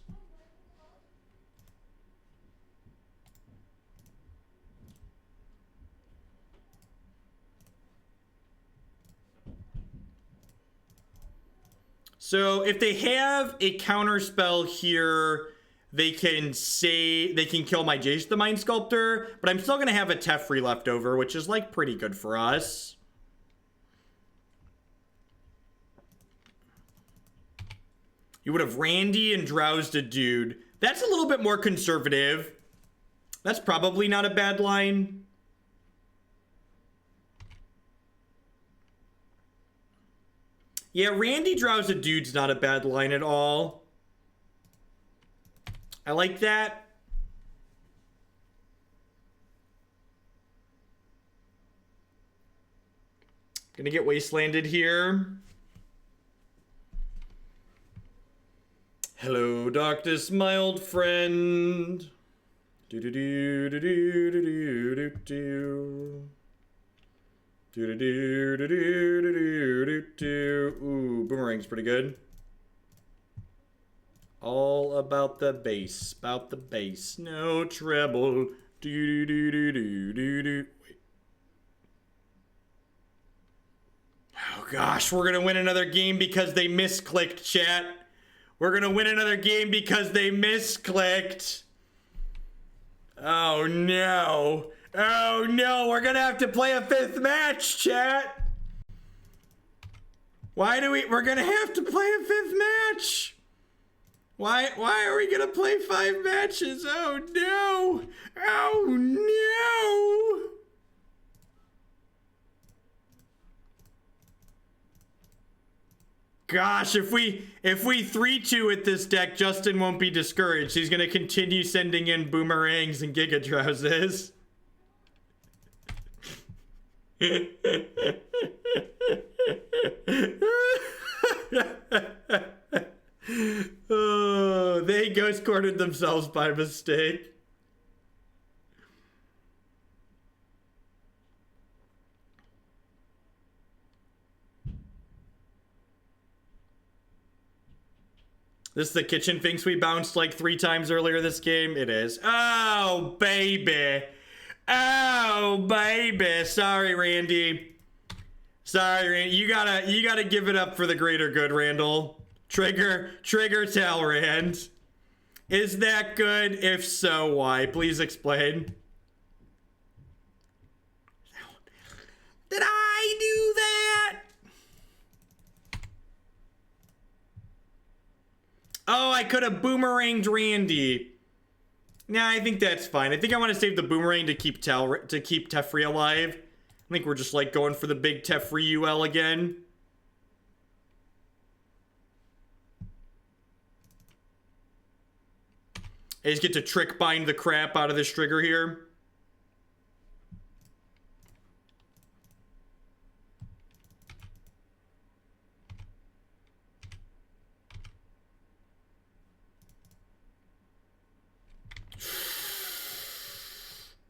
So if they have a counter spell here... They can kill my Jace the Mind Sculptor, but I'm still gonna have a Teferi left over, which is like pretty good for us. You would have Randy and drowsed a dude. That's a little bit more conservative. That's probably not a bad line. Yeah, Randy drowsed a dude's not a bad line at all. I like that. Gonna get wastelanded here. Hello, darkness, my old friend. Do do do do do do do do do do do do do do do. Ooh, Boomerang's pretty good. All about the bass, no treble. Do do do do do do do. Wait. Oh gosh, we're gonna win another game because they misclicked, chat. We're gonna win another game because they misclicked. Oh no. Oh no, we're gonna have to play a 5th match, chat. We're gonna have to play a 5th match. Why are we gonna play 5 matches? Oh no! Oh no! Gosh, if we 3-2 at this deck, Justin won't be discouraged. He's gonna continue sending in Boomerangs and Gigadrowses. Oh, they ghost cornered themselves by mistake. This is the kitchen finks we bounced like 3 times earlier this game. It is. Oh baby. Oh baby. Sorry, Randy. Sorry, Randy. You gotta give it up for the greater good, Randall. Trigger Talrand. Is that good? If so, why? Please explain. Did I do that? Oh, I could have boomeranged Randy. Nah, I think that's fine. I think I want to save the boomerang to keep Teferi alive. I think we're just like going for the big Teferi UL again. I just get to Trickbind the crap out of this trigger here.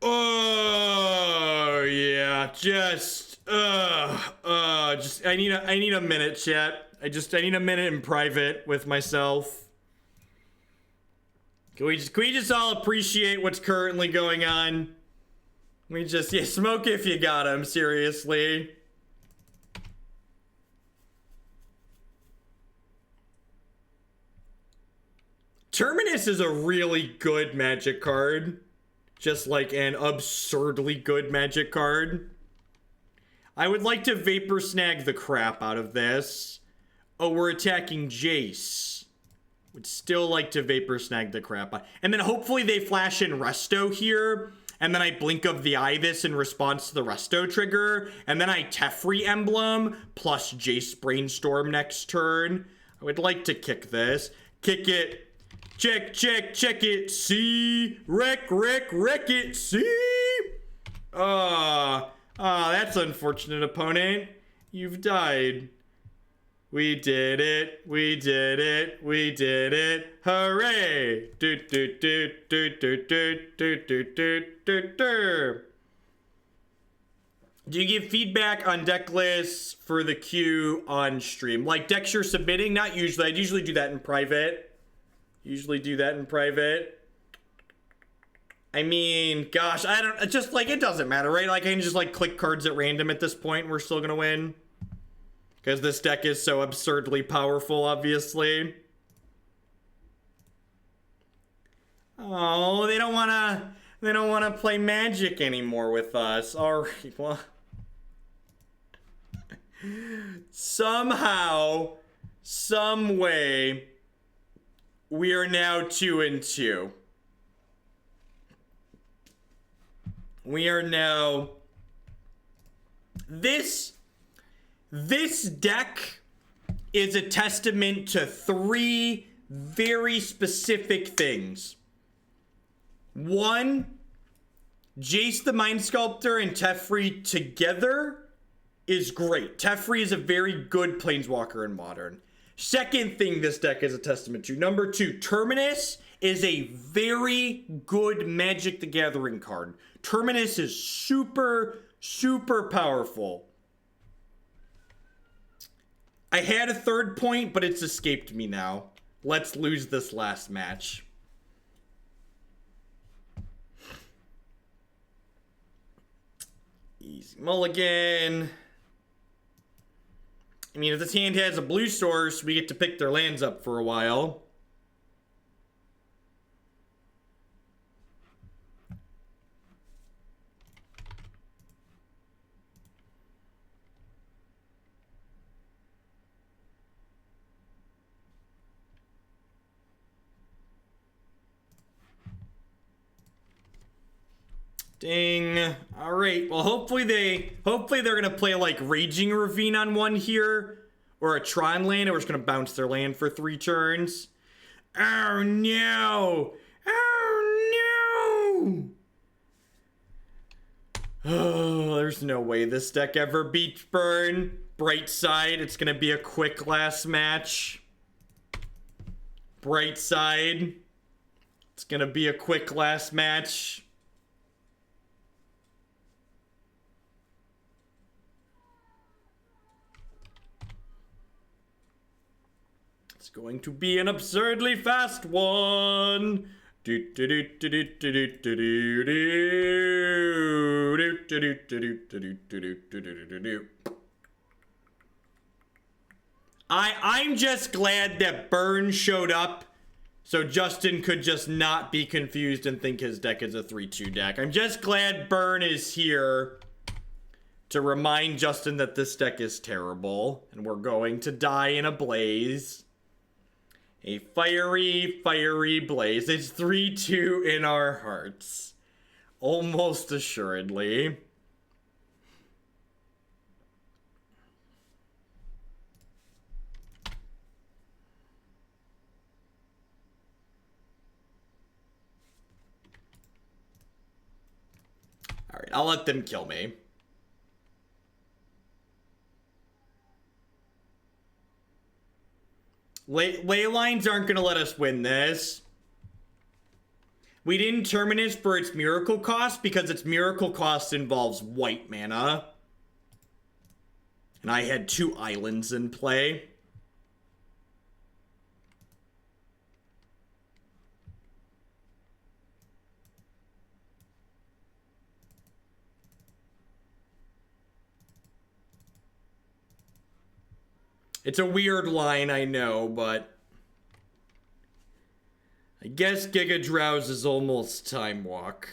Oh yeah, just I need a minute, chat. I need a minute in private with myself. Can we just all appreciate what's currently going on? We just, yeah, smoke if you got him, seriously. Terminus is a really good Magic card. Just like an absurdly good Magic card. I would like to Vapor Snag the crap out of this. Oh, we're attacking Jace. Would still like to Vapor Snag the crap out. And then hopefully they flash in Resto here. And then I Blink of the Eye this in response to the Resto trigger. And then I Teferi Emblem plus Jace Brainstorm next turn. I would like to kick this. Kick it. Check it. See. Wreck it. See. That's unfortunate, opponent. You've died. We did it. Hooray. Do you give feedback on deck lists for the queue on stream? Like decks you're submitting? Not usually. I'd usually do that in private. I mean, gosh, I don't, just like, it doesn't matter, right? Like, I can just like click cards at random at this point and we're still gonna win. Because this deck is so absurdly powerful, obviously. Oh, they don't wanna play Magic anymore with us. Alright, well. Somehow, some way, we are now 2-2. We are now... This deck is a testament to 3 very specific things. 1, Jace the Mind Sculptor and Teferi together is great. Teferi is a very good Planeswalker in Modern. Second thing this deck is a testament to. Number 2, Terminus is a very good Magic the Gathering card. Terminus is super, super powerful. I had a third point, but it's escaped me now. Let's lose this last match. Easy mulligan. I mean, if this hand has a blue source, we get to pick their lands up for a while. Ding. All right. Well, hopefully they're gonna play like Raging Ravine on one here, or a Tron land, and we're just gonna bounce their land for 3 turns. Oh no! Oh no! Oh, there's no way this deck ever beats Burn. Bright side, it's gonna be a quick last match. Bright side, it's gonna be a quick last match. Going to be an absurdly fast one. I'm just glad that Burn showed up so Justin could just not be confused and think his deck is a 3-2 deck. I'm just glad Burn is here to remind Justin that this deck is terrible and we're going to die in a blaze. A fiery, fiery blaze. It's 3-2 in our hearts. Almost assuredly. Alright, I'll let them kill me. Ley lines aren't going to let us win this. We didn't Terminus for its miracle cost because its miracle cost involves white mana. And I had 2 islands in play. It's a weird line, I know, but I guess Gigadrowse is almost Time Walk.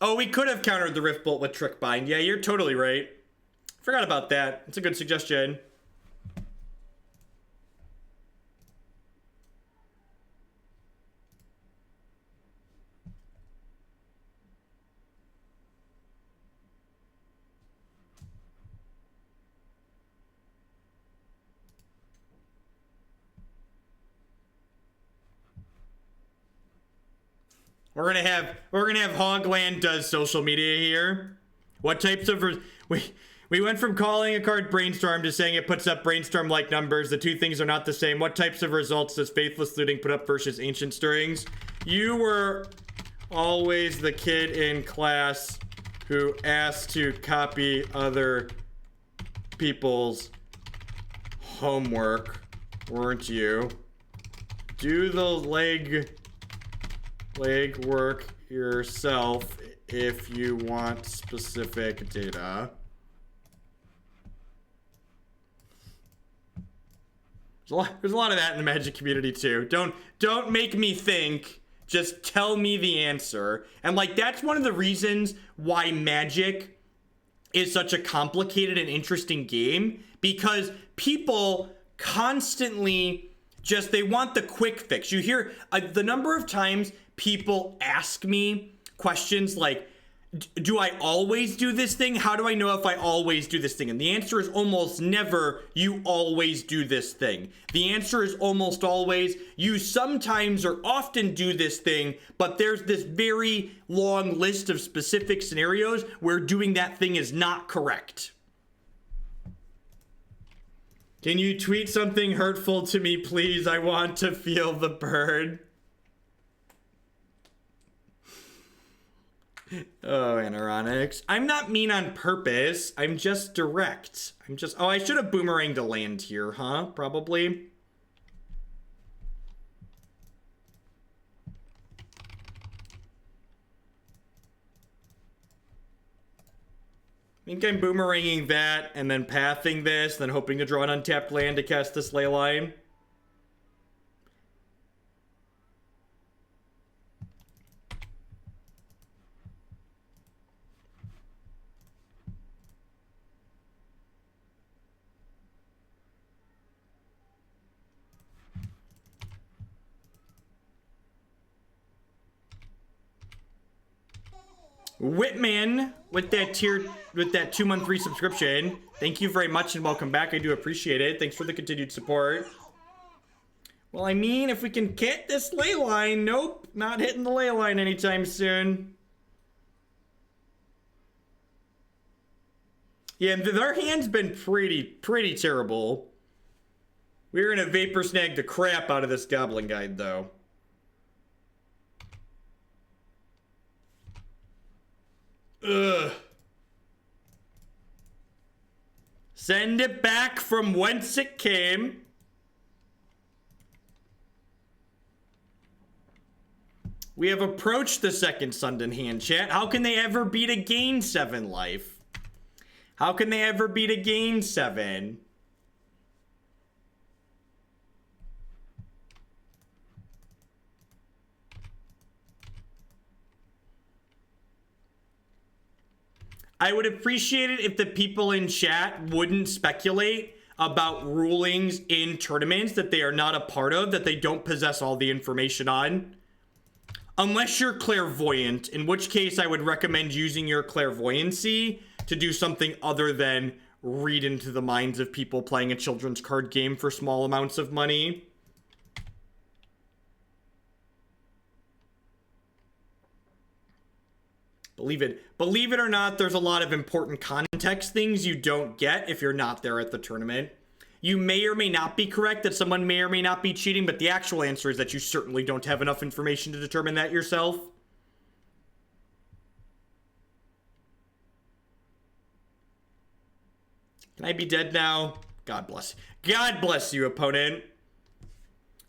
Oh, we could have countered the Rift Bolt with Trickbind. Yeah, you're totally right. Forgot about that. It's a good suggestion. We're gonna have Hogland does social media here. What types of we went from calling a card Brainstorm to saying it puts up Brainstorm-like numbers. The two things are not the same. What types of results does Faithless Looting put up versus Ancient Stirrings? You were always the kid in class who asked to copy other people's homework, weren't you? Do the leg work yourself if you want specific data. There's a lot of that in the Magic community too. Don't make me think, just tell me the answer. And like, that's one of the reasons why Magic is such a complicated and interesting game, because people constantly just, they want the quick fix. You hear the number of times people ask me questions like, do I always do this thing? How do I know if I always do this thing? And the answer is almost never, you always do this thing. The answer is almost always, you sometimes or often do this thing, but there's this very long list of specific scenarios where doing that thing is not correct. Can you tweet something hurtful to me, please? I want to feel the burn. Oh, Anoronics. I'm not mean on purpose. I'm just direct. Oh, I should have Boomeranged to land here, huh? Probably. I think I'm Boomeranging that and then pathing this, then hoping to draw an untapped land to cast this Leyline. Whitman with that 2-month free subscription. Thank you very much and welcome back. I do appreciate it. Thanks for the continued support. Well, I mean, if we can get this Leyline, nope, not hitting the Leyline anytime soon. Yeah, their hand's been pretty terrible. We're gonna Vapor Snag the crap out of this Goblin Guide, though. Ugh. Send it back from whence it came. We have approached the second Sundon hand, chat. How can they ever beat a gain 7 life? How can they ever beat a gain 7? I would appreciate it if the people in chat wouldn't speculate about rulings in tournaments that they are not a part of, that they don't possess all the information on. Unless you're clairvoyant, in which case I would recommend using your clairvoyancy to do something other than read into the minds of people playing a children's card game for small amounts of money. Believe it or not, there's a lot of important context things you don't get if you're not there at the tournament. You may or may not be correct that someone may or may not be cheating, but the actual answer is that you certainly don't have enough information to determine that yourself. Can I be dead now? God bless. God bless you, opponent.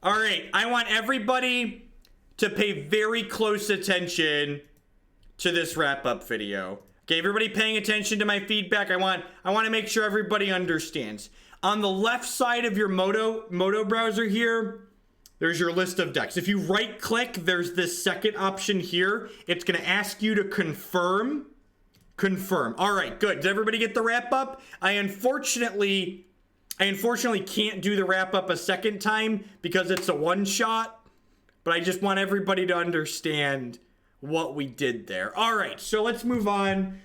All right, I want everybody to pay very close attention to this wrap-up video. Okay, everybody paying attention to my feedback. I want to make sure everybody understands. On the left side of your Moto browser here, there's your list of decks. If you right-click, there's this second option here. It's going to ask you to confirm. Confirm. All right, good. Did everybody get the wrap-up? I unfortunately can't do the wrap-up a second time because it's a one-shot, but I just want everybody to understand what we did there. All right, so let's move on.